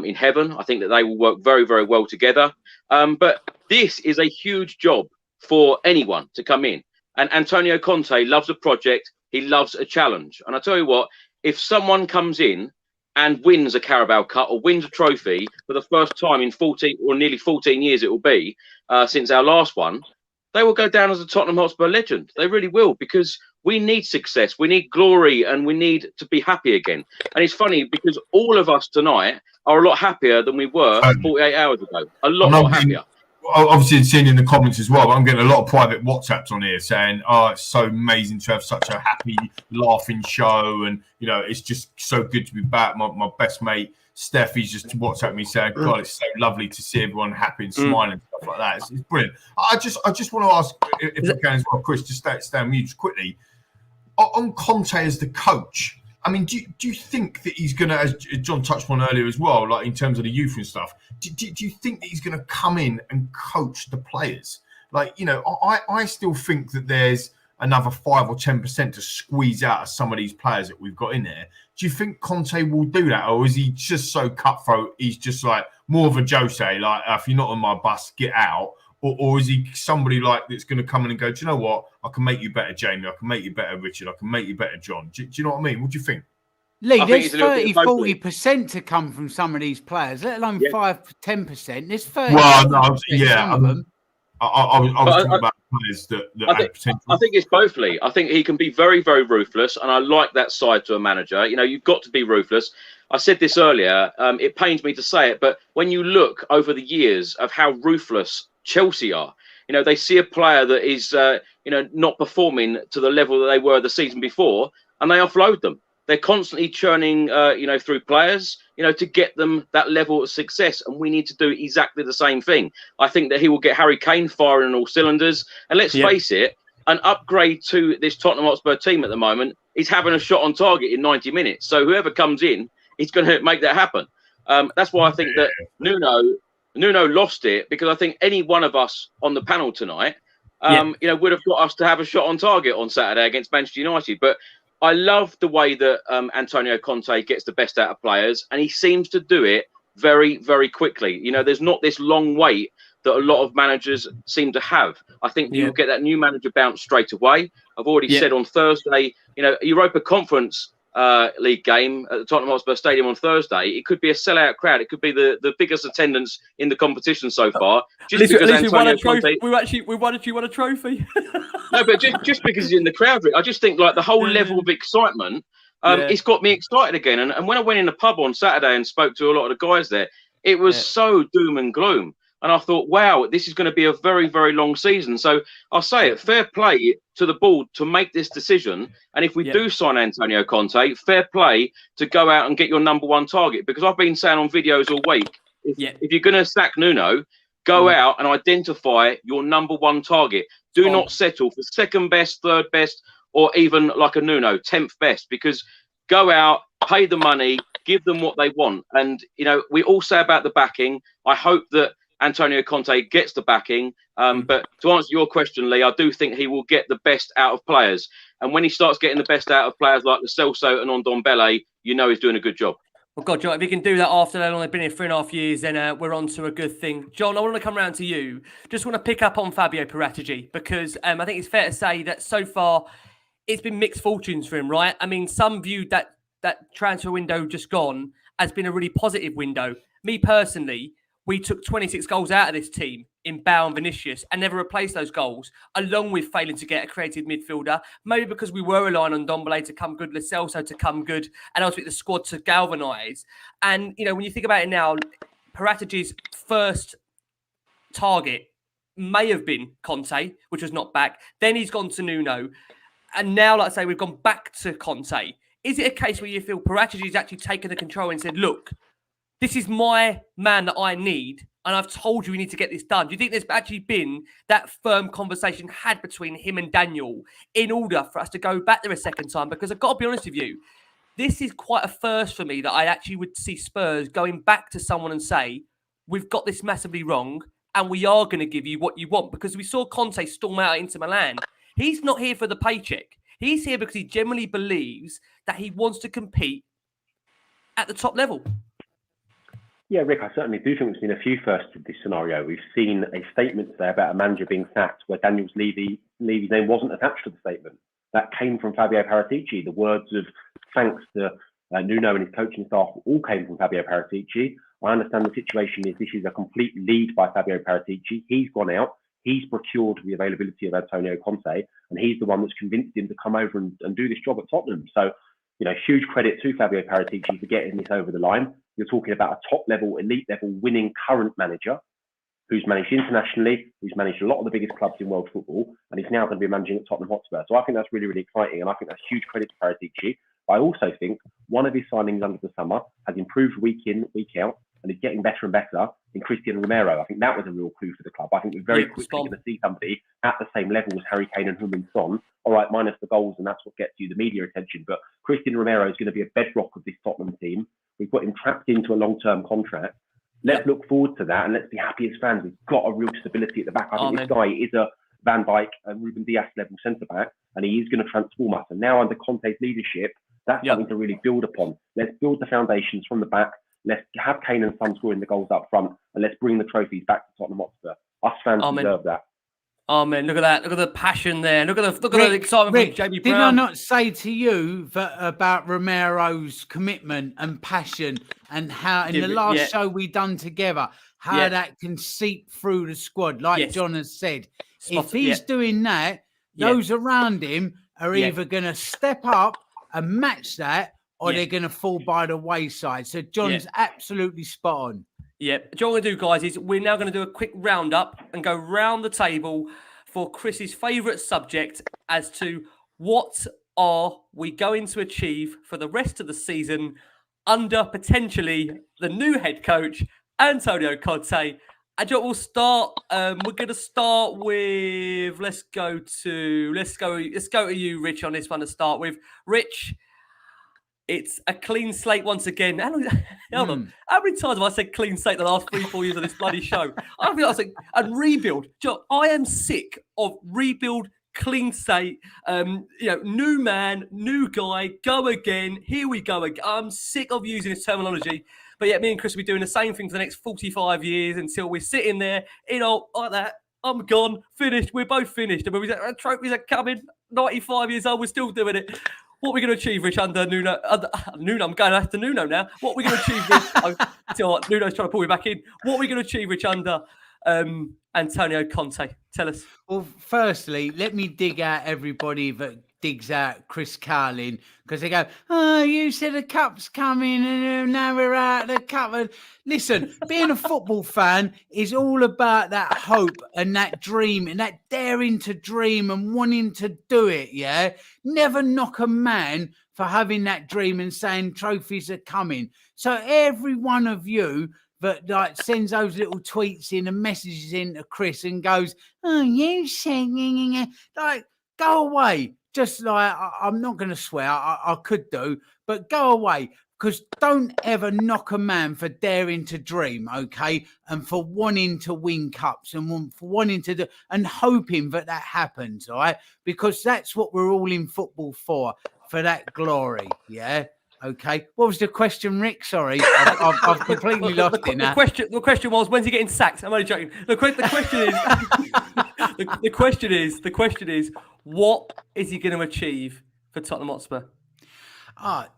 in heaven. I think that they will work very, very well together. But this is a huge job for anyone to come in. And Antonio Conte loves a project. He loves a challenge. And I tell you what, if someone comes in and wins a Carabao Cup or wins a trophy for the first time in 14 or nearly 14 years, it will be since our last one, they will go down as a Tottenham Hotspur legend. They really will, because we need success, we need glory, and we need to be happy again. And it's funny because all of us tonight are a lot happier than we were 48 hours ago. A lot happier. Obviously, seen in the comments as well, but I'm getting a lot of private WhatsApps on here saying, "Oh, it's so amazing to have such a happy, laughing show, and you know, it's just so good to be back." My best mate Steph, he's just WhatsApp me saying, "God, it's so lovely to see everyone happy and smiling and stuff like that." It's brilliant. I just want to ask, if I can as well, Chris, just stay on mute just quickly. On Conte as the coach, I mean, do you think that he's going to, as John touched on earlier as well, like in terms of the youth and stuff, do you think that he's going to come in and coach the players? Like, you know, I still think that there's another 5 or 10% to squeeze out of some of these players that we've got in there. Do you think Conte will do that? Or is he just so cutthroat, he's just like more of a Jose, like, if you're not on my bus, get out? Or is he somebody like that's going to come in and go, do you know what? I can make you better, Jamie. I can make you better, Richard. I can make you better, John. Do you know what I mean? What do you think? Lee, there's 30-40% to come from some of these players, let alone 5-10%. There's 30%. Well, no, yeah. Of them. I was talking about players that had potential. I think it's both, Lee. I think he can be very, very ruthless, and I like that side to a manager. You know, you've got to be ruthless. I said this earlier. It pains me to say it, but when you look over the years of how ruthless Chelsea are, you know, they see a player that is, not performing to the level that they were the season before, and they offload them. They're constantly churning, through players, to get them that level of success. And we need to do exactly the same thing. I think that he will get Harry Kane firing on all cylinders. And let's face it, an upgrade to this Tottenham Hotspur team at the moment is having a shot on target in 90 minutes. So whoever comes in, he's going to make that happen. That's why I think that Nuno Nuno lost it because I think any one of us on the panel tonight, would have got us to have a shot on target on Saturday against Manchester United. But I love the way that Antonio Conte gets the best out of players, and he seems to do it very, very quickly. There's not this long wait that a lot of managers seem to have. I think you get that new manager bounce straight away. I've already said on Thursday, Europa Conference League game at the Tottenham Hotspur Stadium on Thursday, it could be a sellout crowd. It could be the biggest attendance in the competition so far. Just because Antonio Conte, we won a trophy. No, but just because he's in the crowd, I just think like the whole level of excitement, it's got me excited again. And when I went in the pub on Saturday and spoke to a lot of the guys there, it was so doom and gloom. And I thought, wow, this is going to be a very, very long season. So I'll say it, fair play to the board to make this decision. And if we do sign Antonio Conte, fair play to go out and get your number one target. Because I've been saying on videos all week, if you're going to sack Nuno, go out and identify your number one target. Do not settle for second best, third best, or even like a Nuno, 10th best. Because go out, pay the money, give them what they want. And, we all say about the backing. I hope that Antonio Conte gets the backing. But to answer your question, Lee, I do think he will get the best out of players. And when he starts getting the best out of players like Lo Celso and Ndombele, he's doing a good job. Well, God, John, if he can do that after that, they've been here 3.5 years, then we're on to a good thing. John, I want to come around to you. Just want to pick up on Fabio Paratici, because I think it's fair to say that so far it's been mixed fortunes for him, right? I mean, some viewed that transfer window just gone as been a really positive window. Me personally, we took 26 goals out of this team in Bale and Vinicius and never replaced those goals, along with failing to get a creative midfielder. Maybe because we were relying on Ndombele to come good, Lo Celso to come good, and ultimately the squad to galvanise. And, when you think about it now, Paratici's first target may have been Conte, which was not back. Then he's gone to Nuno. And now, like I say, we've gone back to Conte. Is it a case where you feel Paratici's actually taken the control and said, look, this is my man that I need, and I've told you we need to get this done? Do you think there's actually been that firm conversation had between him and Daniel in order for us to go back there a second time? Because I've got to be honest with you, this is quite a first for me that I actually would see Spurs going back to someone and say, we've got this massively wrong, and we are going to give you what you want. Because we saw Conte storm out into Milan. He's not here for the paycheck. He's here because he genuinely believes that he wants to compete at the top level. Yeah, Rick, I certainly do think there's been a few firsts in this scenario. We've seen a statement today about a manager being sacked where Daniel Levy's name wasn't attached to the statement. That came from Fabio Paratici. The words of thanks to Nuno and his coaching staff all came from Fabio Paratici. I understand the situation is this is a complete lead by Fabio Paratici. He's gone out. He's procured the availability of Antonio Conte, and he's the one that's convinced him to come over and do this job at Tottenham. So, huge credit to Fabio Paratici for getting this over the line. You're talking about a top-level, elite-level winning current manager who's managed internationally, who's managed a lot of the biggest clubs in world football, and he's now going to be managing at Tottenham Hotspur. So I think that's really, really exciting, and I think that's huge credit to Paratici. But I also think one of his signings under the summer has improved week in, week out, and is getting better and better in Cristian Romero. I think that was a real clue for the club. I think we're very quickly going to see somebody at the same level as Harry Kane and Heung-min Son. All right, minus the goals, and that's what gets you the media attention. But Cristian Romero is going to be a bedrock of this Tottenham team. We've got him trapped into a long-term contract. Let's look forward to that, and let's be happy as fans. We've got a real stability at the back. I think this guy is a Van Dijk and Ruben Dias level centre-back, and he is going to transform us. And now under Conte's leadership, that's something to really build upon. Let's build the foundations from the back. Let's have Kane and Son scoring the goals up front, and let's bring the trophies back to Tottenham Hotspur. Us fans deserve that. Oh man, look at that! Look at the passion there. Look at the excitement from JB Brown. Did I not say to you about Romero's commitment and passion, and how in the last show we done together, how that can seep through the squad, like John has said. If he's doing that, those around him are either going to step up and match that, or they're going to fall by the wayside. So John's absolutely spot on. Yeah, what we're going to do, guys, is we're now going to do a quick roundup and go round the table for Chris's favourite subject as to what are we going to achieve for the rest of the season under potentially the new head coach, Antonio Conte. And we'll start. We're going to start with. Let's go to you, Rich, on this one to start with. Rich, It's a clean slate once again. Hold on. How many times have I said clean slate the last 3-4 years of this bloody show? I feel like and rebuild. I am sick of rebuild, clean slate. New man, new guy, go again. Here we go again. I'm sick of using this terminology. But yet, me and Chris will be doing the same thing for the next 45 years until we're sitting there, like that. I'm gone, finished. We're both finished. And when we say trophies are coming, 95 years old, we're still doing it. What are we going to achieve, Rich, under Nuno? Nuno, I'm going after Nuno now. What are we going to achieve, Rich? Nuno's trying to pull me back in. What are we going to achieve, Rich, under Antonio Conte? Tell us. Well, firstly, let me dig out everybody that digs out Chris Carlin, because they go, oh, you said the cup's coming and now we're out of the cup. And listen, being a football fan is all about that hope and that dream and that daring to dream and wanting to do it, yeah? Never knock a man for having that dream and saying trophies are coming. So every one of you that sends those little tweets in and messages in to Chris and goes, oh, you said, like, go away. Just like, I'm not going to swear, I could do, but go away. Because don't ever knock a man for daring to dream, okay? And for wanting to win cups and for wanting to do, and hoping that happens, all right? Because that's what we're all in football for that glory, yeah? Okay. What was the question, Rick? Sorry, I've completely lost it now. The question was, when's he getting sacked? I'm only joking. The question is, the question is, what is he going to achieve for Tottenham Hotspur?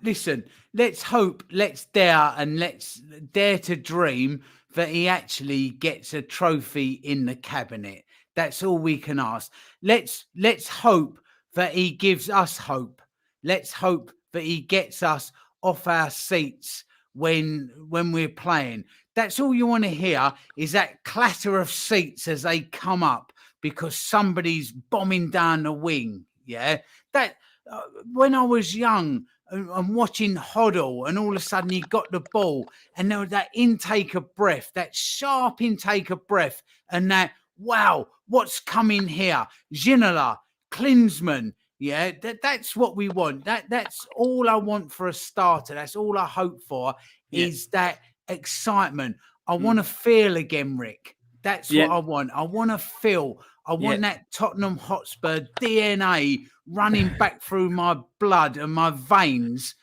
Listen, let's hope, let's dare, and let's dare to dream that he actually gets a trophy in the cabinet. That's all we can ask. Let's hope that he gives us hope. Let's hope that he gets us off our seats when we're playing. That's all you want to hear, is that clatter of seats as they come up because somebody's bombing down the wing. Yeah, that when I was young and watching Hoddle, and all of a sudden he got the ball, and there was that intake of breath, that sharp intake of breath, and that, wow, what's coming here? Ginola, Klinsmann. Yeah, that's what we want. That's all I want for a starter. That's all I hope for, is that excitement. I want to feel again, Rick. That's what I want. I want to feel. I want that Tottenham Hotspur DNA running back through my blood and my veins,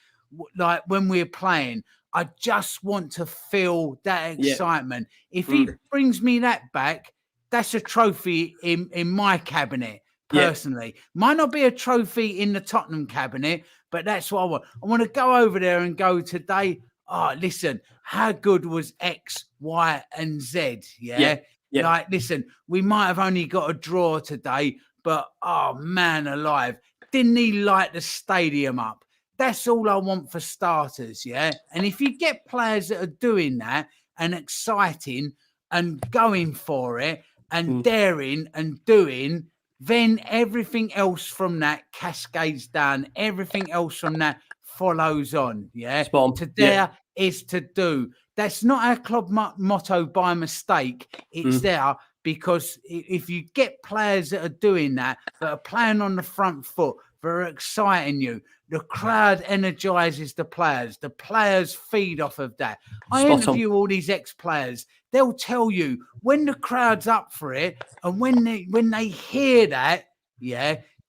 like when we're playing. I just want to feel that excitement. If he brings me that back, that's a trophy in my cabinet. Personally, might not be a trophy in the Tottenham cabinet, but that's what I want. I want to go over there and go today. Oh, listen, how good was X, Y, and Z? Yeah. Like, listen, we might have only got a draw today, but oh man alive, didn't he light the stadium up? That's all I want for starters. Yeah. And if you get players that are doing that and exciting and going for it and daring and doing, then everything else from that cascades down. Everything else from that follows on. Yeah. To dare is to do. That's not our club motto by mistake. It's there because if you get players that are doing that are playing on the front foot, that are exciting you, the crowd energizes the players. The players feed off of that. I interview all these ex-players. They'll tell you when the crowd's up for it, and when they hear that,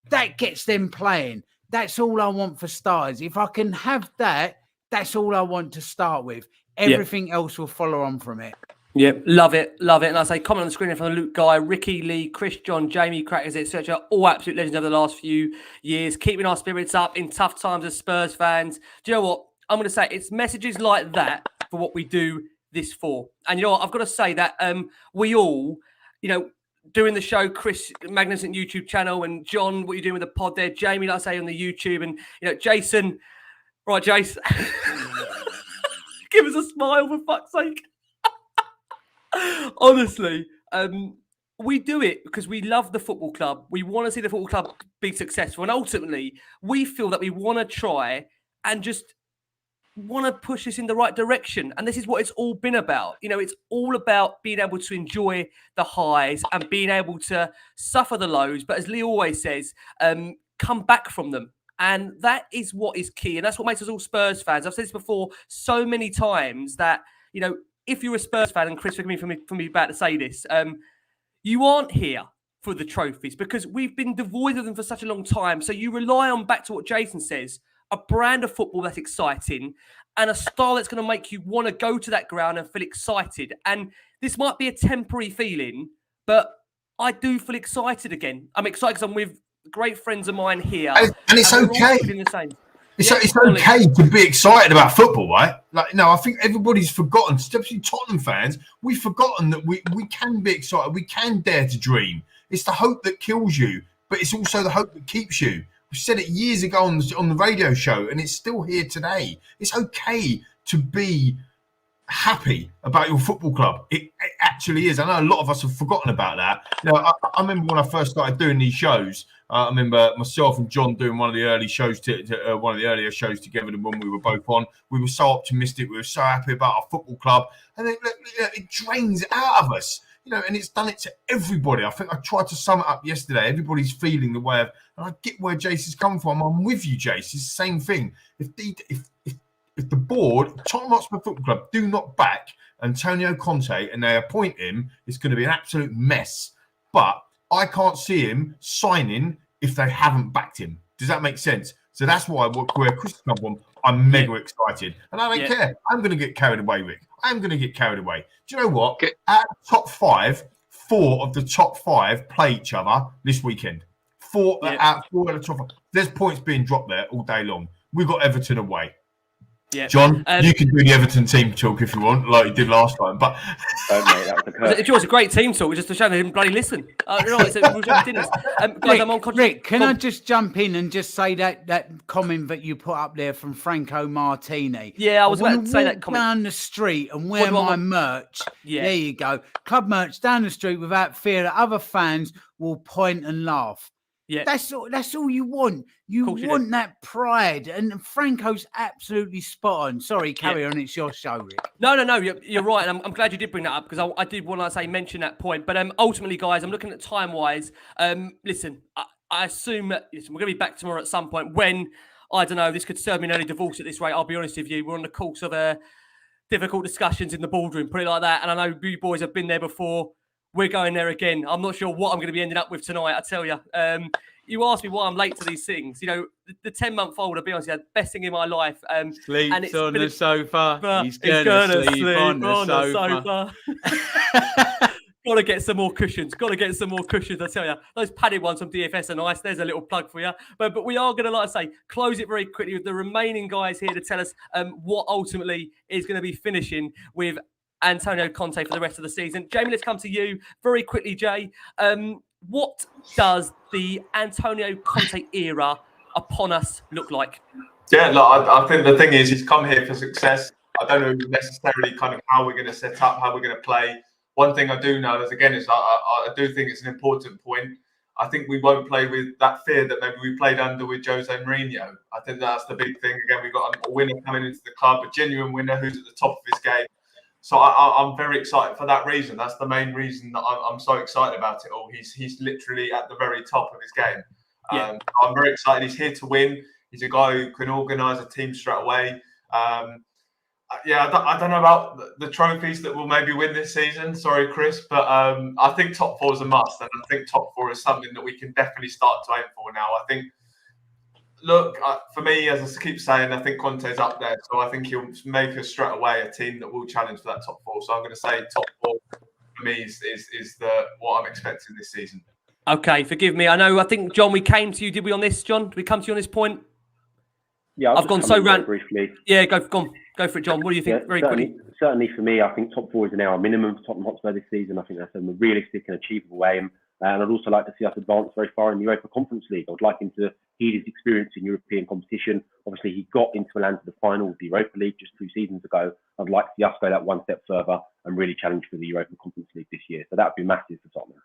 that gets them playing. That's all I want for starters. If I can have that, that's all I want to start with. Everything else will follow on from it. Yeah, love it. And I say, comment on the screen from the Luke Guy, Ricky Lee, Chris John, Jamie Crackers, etc. All absolute legends over the last few years, keeping our spirits up in tough times as Spurs fans. Do you know what? I'm going to say it's messages like that for what we do this for. And you know what? I've got to say that we all, doing the show, Chris, magnificent YouTube channel, and John, what you're doing with the pod there, Jamie, like I say, on the YouTube, and Jason. Right, Jace. Give us a smile, for fuck's sake. Honestly, we do it because we love the football club. We want to see the football club be successful. And ultimately, we feel that we want to try and just want to push this in the right direction. And this is what it's all been about. It's all about being able to enjoy the highs and being able to suffer the lows. But as Lee always says, come back from them And that is what is key. And that's what makes us all Spurs fans. I've said this before so many times that, if you're a Spurs fan, and Chris, forgive me for me about to say this, you aren't here for the trophies because we've been devoid of them for such a long time. So you rely on, back to what Jason says, a brand of football that's exciting and a style that's going to make you want to go to that ground and feel excited. And this might be a temporary feeling, but I do feel excited again. I'm excited because I'm with great friends of mine here. And it's we're okay. all feeling the same. It's okay to be excited about football, right? I think everybody's forgotten, especially Tottenham fans, we've forgotten that we can be excited. We can dare to dream. It's the hope that kills you, but it's also the hope that keeps you. We said it years ago on the radio show, and it's still here today. It's okay to be happy about your football club. It actually is. I know a lot of us have forgotten about that. I remember when I first started doing these shows. I remember myself and John doing one of the early shows one of the earlier shows together when we were both on. We were so optimistic. We were so happy about our football club, and it drains out of us. And it's done it to everybody. I think I tried to sum it up yesterday. Everybody's feeling the way of, and I get where Jace is coming from. I'm with you, Jace. It's the same thing. If the board, Tottenham Hotspur Football Club, do not back Antonio Conte and they appoint him, it's going to be an absolute mess. But I can't see him signing if they haven't backed him. Does that make sense? So that's why where Chris has come from, I'm mega excited. And I don't care. I'm going to get carried away, Rick. I'm going to get carried away. Do you know what? Okay. Out of the top 5, 4 of the top 5 play each other this weekend. 4 out of the top 5. There's points being dropped there all day long. We've got Everton away. Yeah. John, you can do the Everton team talk if you want, like you did last time. But it was a great team talk. Just to show him bloody listen. Guys, I'm on Rick, can I just jump in and just say that comment that you put up there from Franco Martini? Yeah, I was about to say that comment. Down the street and wear my merch. Yeah. There you go. Club merch down the street without fear that other fans will point and laugh. Yeah, that's all you want. You want that pride, and Franco's absolutely spot on. Sorry, carry on. It's your show, Rick. No. You're right, and I'm glad you did bring that up because I did want to mention that point. But ultimately, guys, I'm looking at time wise. Listen, I assume that we're going to be back tomorrow at some point. When I don't know, this could serve me an early divorce at this rate. I'll be honest with you. We're on the course of difficult discussions in the boardroom, put it like that. And I know you boys have been there before. We're going there again. I'm not sure what I'm going to be ending up with tonight, I tell you. You asked me why I'm late to these things. The 10-month-old, I'll be honest, the best thing in my life. Sleeps on the sofa. He's going to sleep on the sofa. Got to get some more cushions. I tell you. Those padded ones from DFS are nice. There's a little plug for you. But we are going to, like I say, close it very quickly with the remaining guys here to tell us what ultimately is going to be finishing with Antonio Conte for the rest of the season. Jamie, let's come to you very quickly, Jay. What does the Antonio Conte era upon us look like? Yeah, look, I think the thing is he's come here for success. I don't know necessarily kind of how we're going to set up, how we're going to play. One thing I do know is, again, I do think it's an important point. I think we won't play with that fear that maybe we played under with Jose Mourinho. I think that's the big thing. Again, we've got a winner coming into the club, a genuine winner who's at the top of his game. So I'm very excited for that reason. That's the main reason that I'm so excited about it all. He's literally at the very top of his game. I'm very excited. He's here to win. He's a guy who can organise a team straight away. I don't know about the trophies that we'll maybe win this season. Sorry, Chris, but I think top 4 is a must, and I think top 4 is something that we can definitely start to aim for now. I think. Look, for me, as I keep saying, I think Conte's up there. So I think he'll make us straight away a team that will challenge for that top 4. So I'm going to say top 4 for me is what I'm expecting this season. Okay, forgive me. I think, John, we came to you. Did we on this, John? Did we come to you on this point? Yeah, I've gone so round. Briefly. Yeah, go for it, John. What do you think? Very quickly. Certainly for me, I think top 4 is now a minimum for Tottenham Hotspur this season. I think that's a realistic and achievable aim. And I'd also like to see us advance very far in the Europa Conference League. I'd like him to heed his experience in European competition. Obviously, he got into Milan to the final of the Europa League just 2 seasons ago. I'd like to see us go that one step further and really challenge for the Europa Conference League this year. So that would be massive for Tottenham.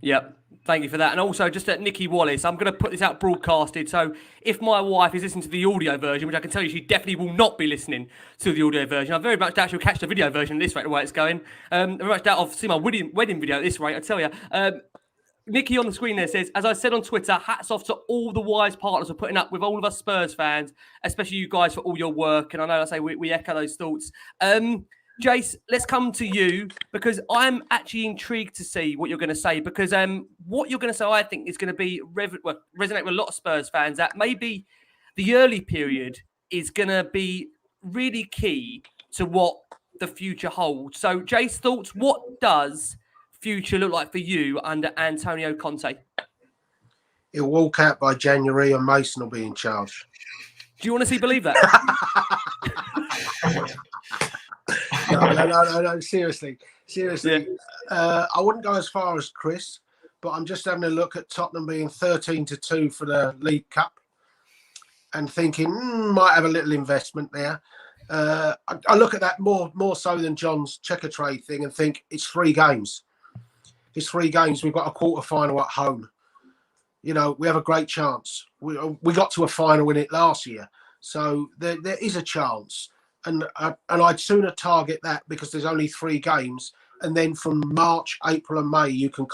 Yep, thank you for that. And also, just at Nikki Wallace, I'm going to put this out broadcasted. So if my wife is listening to the audio version, which I can tell you she definitely will not be listening to the audio version, I very much doubt she'll catch the video version at this rate, the way it's going. I very much doubt I'll see my wedding video at this rate, I tell you. Nicky on the screen there says, as I said on Twitter, hats off to all the wise partners for putting up with all of us Spurs fans, especially you guys for all your work. And I know I say we echo those thoughts. Jace, let's come to you because I'm actually intrigued to see what you're going to say because what you're going to say, I think, is going to be resonate with a lot of Spurs fans that maybe the early period is going to be really key to what the future holds. So, Jace, thoughts, what does future look like for you under Antonio Conte? He'll walk out by January and Mason will be in charge. Do you want to see believe that? No. Seriously. Yeah. I wouldn't go as far as Chris, but I'm just having a look at Tottenham being 13-2 for the League Cup and thinking might have a little investment there. I look at that more so than John's checker trade thing and think it's 3 games. It's 3 games. We've got a quarter-final at home. You know, we have a great chance. We got to a final in it last year. So there is a chance. And I'd sooner target that because there's only 3 games. And then from March, April and May, you can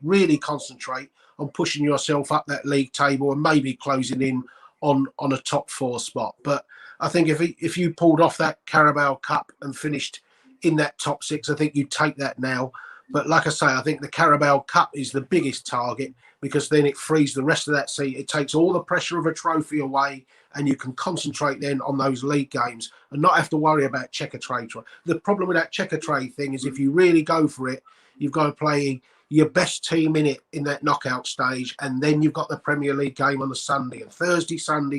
really concentrate on pushing yourself up that league table and maybe closing in on a top 4 spot. But I think if you pulled off that Carabao Cup and finished in that top 6, I think you'd take that now. But like I say, I think the Carabao Cup is the biggest target because then it frees the rest of that seat. It takes all the pressure of a trophy away and you can concentrate then on those league games and not have to worry about checker trade. The problem with that checker trade thing is if you really go for it, you've got to play your best team in it in that knockout stage, and then you've got the Premier League game on the Sunday, and Thursday, Sunday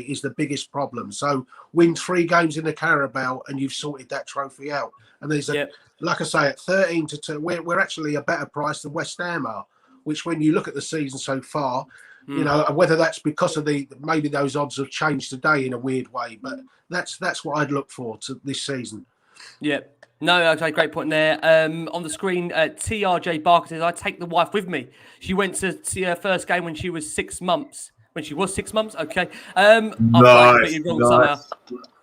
is the biggest problem. So win 3 games in the Carabao and you've sorted that trophy out. And there's like I say, at 13-2, we're actually a better price than West Ham are, which when you look at the season so far, you know, whether that's because of maybe those odds have changed today in a weird way, but that's what I'd look for to this season. Yeah. No, okay, great point there. On the screen, TRJ Barker says, I take the wife with me. She went to see her first game when she was 6 months. When she was 6 months? Okay. Nice. Somehow.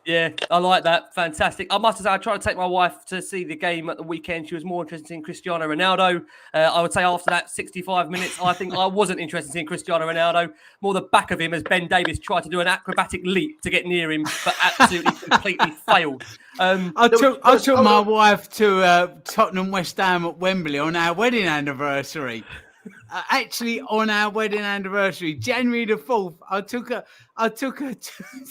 Yeah, I like that. Fantastic. I must say, I tried to take my wife to see the game at the weekend. She was more interested in Cristiano Ronaldo. I would say after that 65 minutes, I think I wasn't interested in Cristiano Ronaldo. More the back of him as Ben Davies tried to do an acrobatic leap to get near him, but absolutely completely failed. I took my wife to Tottenham West Ham at Wembley on our wedding anniversary. Actually, on our wedding anniversary, January the 4th, I took her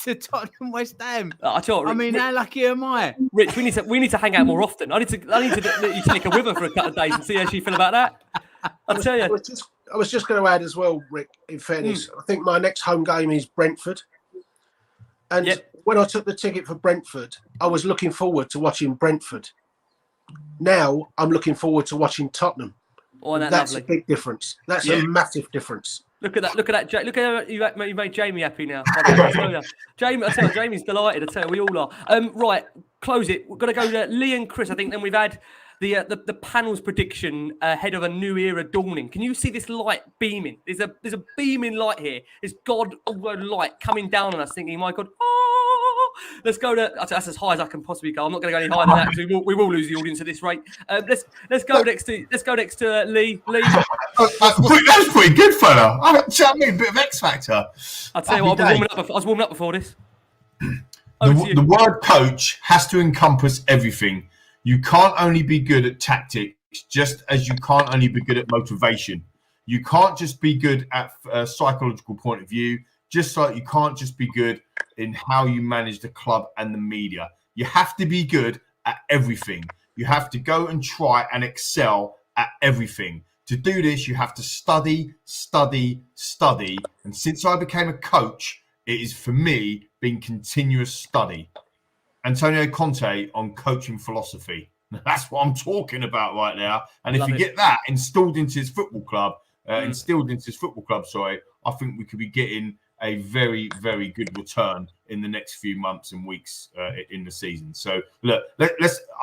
to Tottenham West Ham. I mean, how lucky am I? Rich, we need to hang out more often. I need to let you take her with her for a couple of days and see how she feel about that. I'll tell you. I was just going to add as well, Rick, in fairness, I think my next home game is Brentford. And when I took the ticket for Brentford, I was looking forward to watching Brentford. Now I'm looking forward to watching Tottenham. Oh, that's lovely. A big difference. That's a massive difference. Look at that. Look at how you made Jamie happy now. Jamie, I tell you, Jamie's delighted. I tell you, we all are. Right, close it. We're going to go to Lee and Chris. I think then we've had the panel's prediction ahead of a new era dawning. Can you see this light beaming? There's a beaming light here. There's God light coming down on us, thinking, my God. Let's go to. That's as high as I can possibly go. I'm not going to go any higher than that because we will lose the audience at this rate. Let's go next to Lee. Lee. That was pretty good, fella. I mean, a bit of X Factor. I'll tell you what. I was warming up before this. The word coach has to encompass everything. You can't only be good at tactics, just as you can't only be good at motivation. You can't just be good at a psychological point of view. Just like you can't just be good in how you manage the club and the media. You have to be good at everything. You have to go and try and excel at everything. To do this, you have to study. And since I became a coach, it is for me been continuous study. Antonio Conte on coaching philosophy. That's what I'm talking about right now. And if you get that instilled into his football club, I think we could be getting a very, very good return in the next few months and weeks in the season. So look,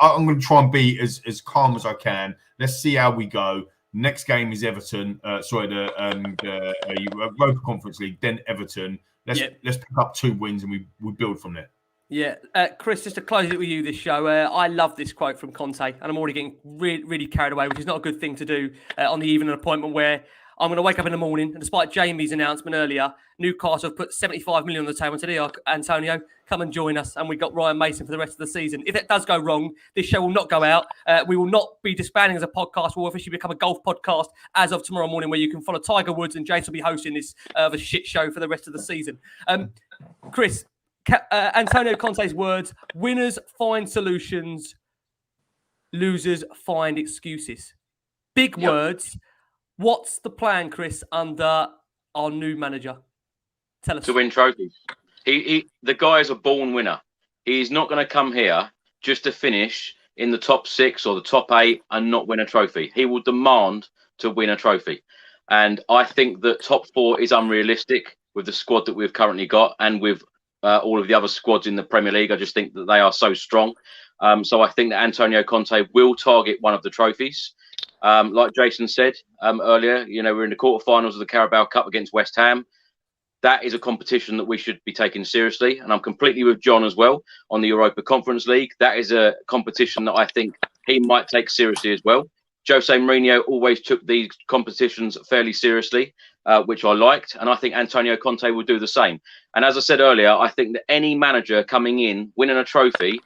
I'm going to try and be as calm as I can. Let's see how we go. Next game is Everton. The Europa Conference League, then Everton. Let's pick up 2 wins and we build from there. Yeah, Chris, just to close it with you this show, I love this quote from Conte, and I'm already getting really carried away, which is not a good thing to do on the evening appointment where I'm going to wake up in the morning, and despite Jamie's announcement earlier, Newcastle have put 75 million on the table today. Antonio, come and join us, and we've got Ryan Mason for the rest of the season. If that does go wrong, this show will not go out. We will not be disbanding as a podcast. We'll officially become a golf podcast as of tomorrow morning, where you can follow Tiger Woods, and Jason will be hosting this the shit show for the rest of the season. Chris, Antonio Conte's words: winners find solutions, losers find excuses. Big words. What's the plan, Chris, under our new manager? Tell us. To win trophies. The guy is a born winner. He's not going to come here just to finish in the top 6 or the top 8 and not win a trophy. He will demand to win a trophy. And I think that top 4 is unrealistic with the squad that we've currently got and with all of the other squads in the Premier League. I just think that they are so strong. So I think that Antonio Conte will target one of the trophies. Like Jason said earlier, we're in the quarterfinals of the Carabao Cup against West Ham. That is a competition that we should be taking seriously. And I'm completely with John as well on the Europa Conference League. That is a competition that I think he might take seriously as well. Jose Mourinho always took these competitions fairly seriously, which I liked. And I think Antonio Conte will do the same. And as I said earlier, I think that any manager coming in, winning a trophy,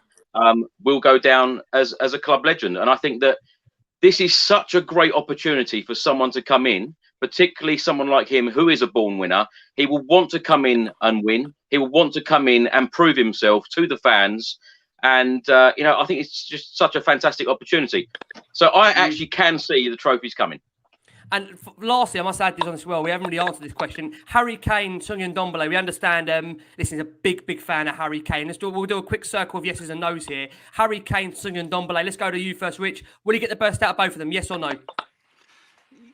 will go down as a club legend. And I think that this is such a great opportunity for someone to come in, particularly someone like him who is a born winner. He will want to come in and win. He will want to come in and prove himself to the fans. And, I think it's just such a fantastic opportunity. So I actually can see the trophies coming. And lastly, I must add this on as well. We haven't really answered this question. Harry Kane, Sung and Ndombele. We understand this is a big fan of Harry Kane. We'll do a quick circle of yeses and nos here. Harry Kane, Sung and Ndombele. Let's go to you first, Rich. Will he get the best out of both of them? Yes or no?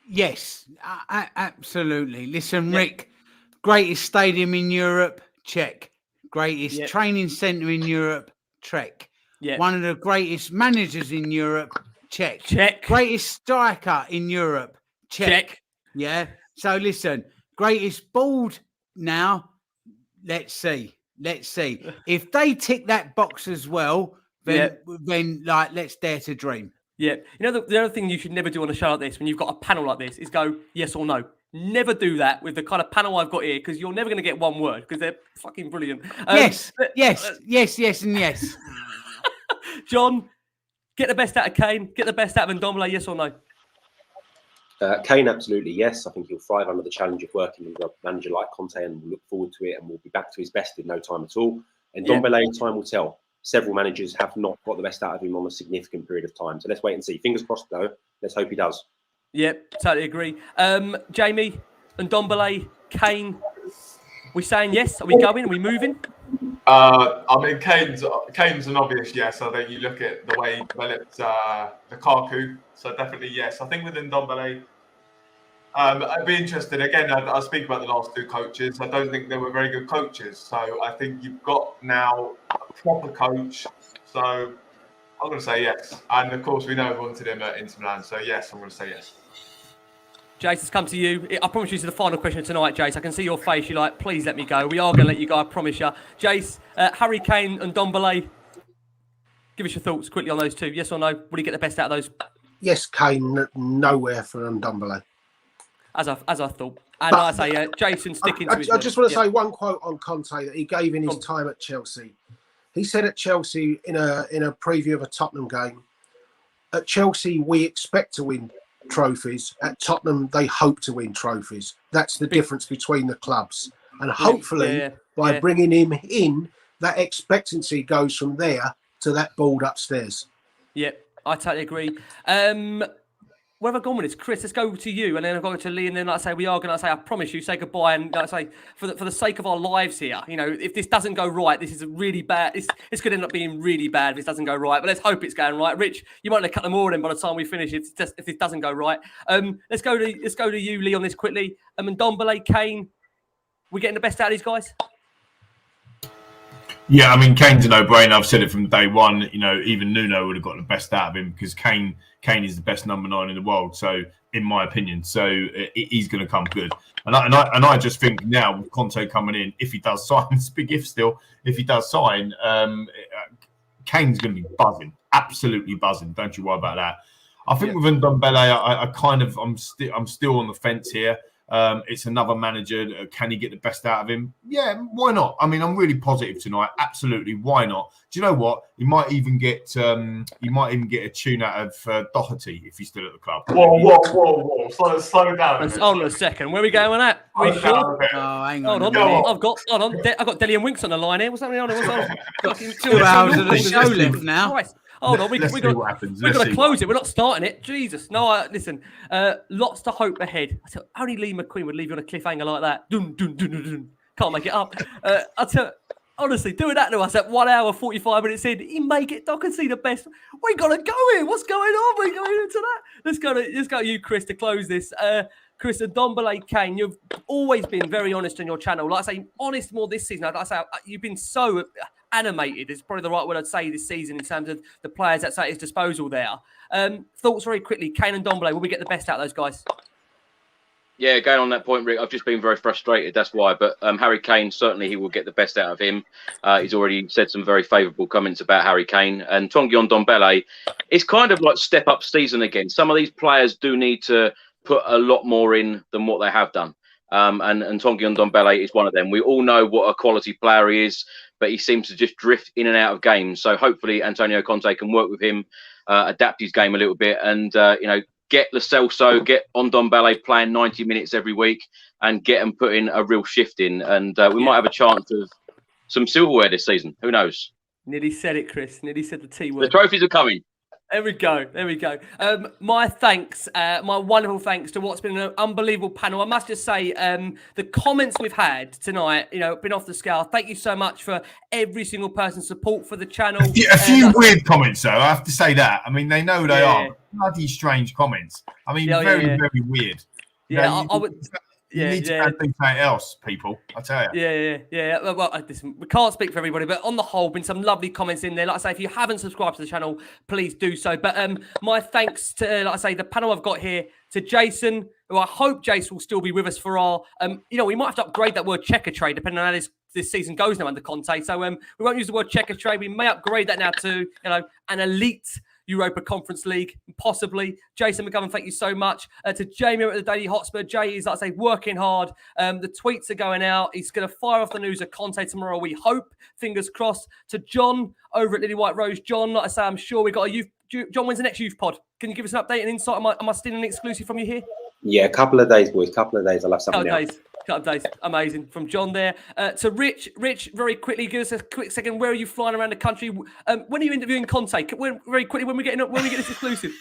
Yes, absolutely. Listen, Rick, greatest stadium in Europe, check. Greatest training centre in Europe, check. One of the greatest managers in Europe, check. Greatest striker in Europe, check. Yeah. So listen, greatest board now. Let's see. If they tick that box as well, then let's dare to dream. Yeah. The other thing you should never do on a show like this, when you've got a panel like this, is go yes or no. Never do that with the kind of panel I've got here, because you're never going to get one word, because they're fucking brilliant. Yes, and yes. John, get the best out of Kane, get the best out of Ndombele, yes or no? Kane, absolutely yes. I think he'll thrive under the challenge of working with a manager like Conte, and we'll look forward to it, and we'll be back to his best in no time at all. And Ndombele, time will tell. Several managers have not got the best out of him on a significant period of time. So let's wait and see. Fingers crossed, though. Let's hope he does. Yep, totally agree. Jamie, Ndombele, Kane, we saying yes? Are we going? Are we moving? Kane's an obvious yes. I think you look at the way he developed Lukaku, so definitely yes. I think with Ndombele, I'd be interested. Again, I'll speak about the last 2 coaches. I don't think they were very good coaches. So I think you've got now a proper coach. So I'm going to say yes. And of course, we know we wanted him at Inter Milan. So yes, I'm going to say yes. Jace, it's come to you. I promise you, this is the final question of tonight, Jace. I can see your face. You're like, please let me go. We are going to let you go, I promise you. Jace, Harry Kane and Ndombele, give us your thoughts quickly on those 2. Yes or no? Will he get the best out of those? Yes, Kane, nowhere for Ndombele. As I thought. And I say, Jason, sticking to his I just want to say one quote on Conte that he gave in his time at Chelsea. He said at Chelsea in a preview of a Tottenham game, at Chelsea, we expect to win trophies. At Tottenham, they hope to win trophies. That's the difference between the clubs. And hopefully, by bringing him in, that expectancy goes from there to that board upstairs. Yeah, I totally agree. Where have I gone with this? Chris, let's go to you, and then I've gone to Lee, and then like I say, we are going to say, I promise you, say goodbye, and like I say, for the sake of our lives here, if this doesn't go right, this is really bad. It's going to end up being really bad if this doesn't go right, but let's hope it's going right. Rich, you might have cut them all in by the time we finish if this doesn't go right. Let's go to you, Lee, on this quickly. Ndombele, Kane, we getting the best out of these guys? Yeah, I mean, Kane's a no-brainer. I've said it from day one. Even Nuno would have got the best out of him, because Kane is the best number 9 in the world. So in my opinion. So he's going to come good. And I just think now with Conte coming in, if he does sign, it's a big if still. If he does sign, Kane's going to be buzzing, absolutely buzzing. Don't you worry about that. I think with Ndombele, I'm still on the fence here. It's another manager. Can he get the best out of him? Yeah, why not? I mean, I'm really positive tonight. Absolutely, why not? Do you know what? He might even get a tune out of Doherty if he's still at the club. Whoa! Slow down. Hold on a second. Where are we going with that? Are we sure? Oh, hang on. Hold on. I've got Deli and Winks on the line here. What's happening? Got 2 hours of the show left now. Christ. Hold on, we've got to close it. We're not starting it. Jesus, no. Listen, lots to hope ahead. I tell, only Lee McQueen would leave you on a cliffhanger like that. Dun, dun, dun, dun, dun. Can't make it up. I tell, honestly, doing that to us at 1 hour 45 minutes in, he may get Doherty the best. We gotta go here. What's going on? We're going into that. Let's go to you, Chris, to close this. Chris, Ndombele, Kane, you've always been very honest on your channel. Like I say, honest more this season. Like I say, you've been so animated is probably the right word I'd say this season in terms of the players that's at his disposal there. Thoughts very quickly, Kane and Ndombele, will we get the best out of those guys? Yeah, going on that point, Rick, I've just been very frustrated, that's why. But Harry Kane, certainly he will get the best out of him. He's already said some very favourable comments about Harry Kane. And Tanguy Ndombele, it's kind of like step-up season again. Some of these players do need to put a lot more in than what they have done. And Tanguy Ndombele is one of them. We all know what a quality player he is, but he seems to just drift in and out of games. So hopefully Antonio Conte can work with him, adapt his game a little bit, and get Lo Celso, get Ndombele playing 90 minutes every week, and get them putting a real shift in. And we might have a chance of some silverware this season. Who knows? Nearly said it, Chris. Nearly said the T word. The trophies are coming. There we go. My thanks, my wonderful thanks to what's been an unbelievable panel. I must just say, the comments we've had tonight, been off the scale. Thank you so much for every single person's support for the channel. A few weird comments, though. I have to say that. I mean, they know they are bloody strange comments. I mean, very weird. I would. You need to do something else, people. I tell you. Yeah. Well, listen, we can't speak for everybody, but on the whole, been some lovely comments in there. Like I say, if you haven't subscribed to the channel, please do so. But my thanks to, like I say, the panel I've got here, to Jason, who I hope Jason will still be with us for our, we might have to upgrade that word checker trade depending on how this season goes now under Conte. So we won't use the word checker trade. We may upgrade that now to, an elite Europa Conference League, possibly. Jason McGovern, thank you so much. To Jamie at the Daily Hotspur. Jay is, like I say, working hard. The tweets are going out. He's going to fire off the news of Conte tomorrow, we hope. Fingers crossed. To John over at Lily White Rose. John, like I say, I'm sure we've got a youth. John, when's the next youth pod? Can you give us an update and insight? Am I still an exclusive from you here? Yeah, a couple of days, boys. Couple of days. I'll have something else. Couple of days. Amazing. From John there. To Rich, very quickly, give us a quick second. Where are you flying around the country? When are you interviewing Conte? Very quickly, when we get this exclusive?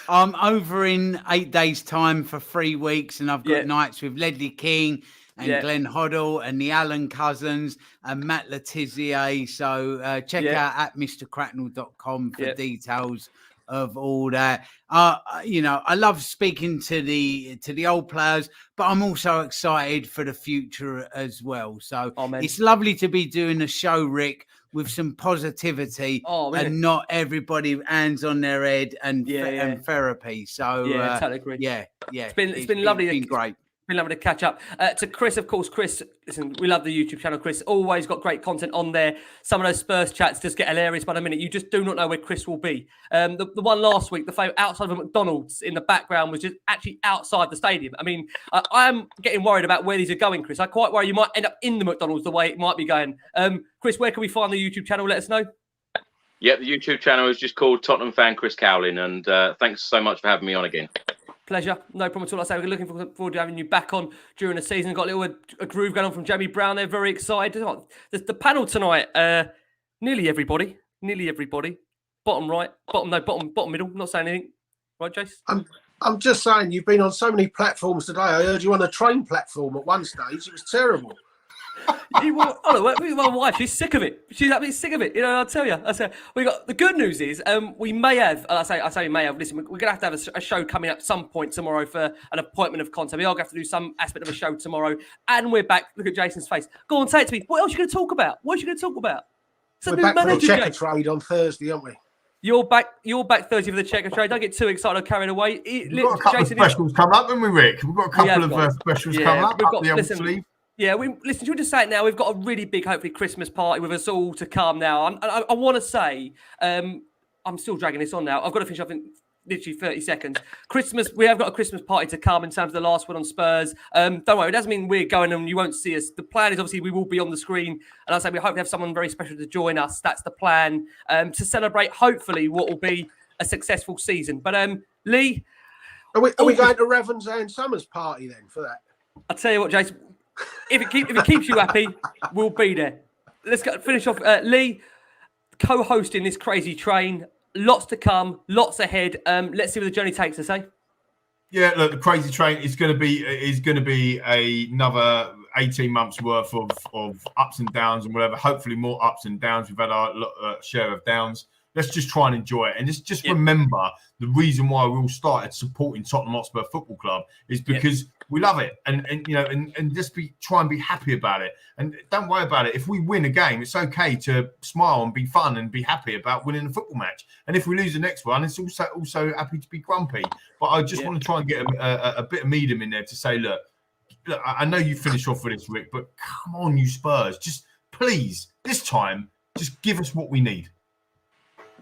I'm over in 8 days' time for 3 weeks, and I've got nights with Ledley King and Glenn Hoddle and the Allen Cousins and Matt Letizia. So check out at mrcracknell.com for details of all that. I love speaking to the old players, but I'm also excited for the future as well. So it's lovely to be doing a show, Rick, with some positivity and not everybody hands on their head and therapy. So totally agree. It's been lovely. It's been great. Been lovely to catch up. To Chris, of course. Chris, listen, we love the YouTube channel. Chris always got great content on there. Some of those Spurs chats just get hilarious by the minute. You just do not know where Chris will be. The one last week, the photo outside of a McDonald's in the background was just actually outside the stadium. I mean, I'm getting worried about where these are going, Chris. I quite worry you might end up in the McDonald's the way it might be going. Chris, where can we find the YouTube channel? Let us know. Yeah, the YouTube channel is just called Tottenham Fan Chris Cowling, and thanks so much for having me on again. Pleasure. No problem at all. Like I say, we're looking forward to having you back on during the season. Got a groove going on from Jamie Brown there. Very excited. The panel tonight, nearly everybody. Bottom right, bottom middle. Not saying anything. Right, Jace? I'm just saying, you've been on so many platforms today. I heard you on a train platform at one stage. It was terrible. My wife, she's sick of it. She's absolutely sick of it. I'll tell you. We got the good news is we may have. I say we may have. Listen, we're gonna have a show coming up some point tomorrow for an appointment of Conte. We are gonna have to do some aspect of a show tomorrow, and we're back. Look at Jason's face. Go on, say it to me. What else are you gonna talk about? We're back for a checker trade on Thursday, aren't we? You're back 30 for the checker trade. Don't get too excited or carried away. We've got a couple of specials coming up, haven't we, Rick? We've got a couple of specials coming up. We've got, listen, should we just say it now? We've got a really big, hopefully, Christmas party with us all to come now. I want to say, I'm still dragging this on now. I've got to finish up in literally 30 seconds. Christmas, we have got a Christmas party to come in terms of the Last Word on Spurs. Don't worry, it doesn't mean we're going and you won't see us. The plan is obviously we will be on the screen. And I say we hope to have someone very special to join us. That's the plan, to celebrate, hopefully, what will be a successful season. But Lee, are we going to Revan's and Summers party then for that? I'll tell you what, Jason. If it keeps you happy, we'll be there. Let's finish off. Lee, co-hosting this crazy train. Lots to come, lots ahead. Let's see where the journey takes us, eh? Yeah, look, the crazy train is going to be another 18 months worth of ups and downs and whatever. Hopefully, more ups and downs. We've had our share of downs. Let's just try and enjoy it, and just remember the reason why we all started supporting Tottenham Hotspur Football Club is because we love it, and just try and be happy about it, and don't worry about it. If we win a game, it's okay to smile and be fun and be happy about winning a football match. And if we lose the next one, it's also happy to be grumpy. But I just want to try and get a bit of medium in there to say, look, I know you finish off with this, Rick, but come on, you Spurs, just please this time, just give us what we need.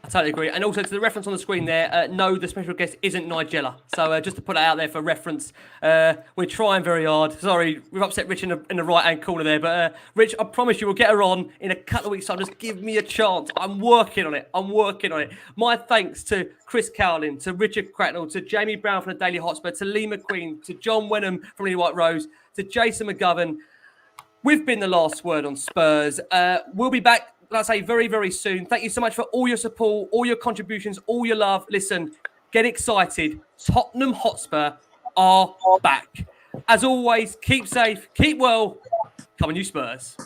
I totally agree. And also to the reference on the screen there, no, the special guest isn't Nigella. So just to put it out there for reference, we're trying very hard. Sorry, we've upset Rich in the right-hand corner there. But Rich, I promise you we'll get her on in a couple of weeks' time. Just give me a chance. I'm working on it. My thanks to Chris Cowlin, to Richard Cracknell, to Jamie Brown from the Daily Hotspur, to Lee McQueen, to John Wenham from Lee White Rose, to Jason McGovern. We've been the Last Word on Spurs. We'll be back, like I say, very, very soon. Thank you so much for all your support, all your contributions, all your love. Listen, get excited. Tottenham Hotspur are back. As always, keep safe, keep well. Come on, you Spurs.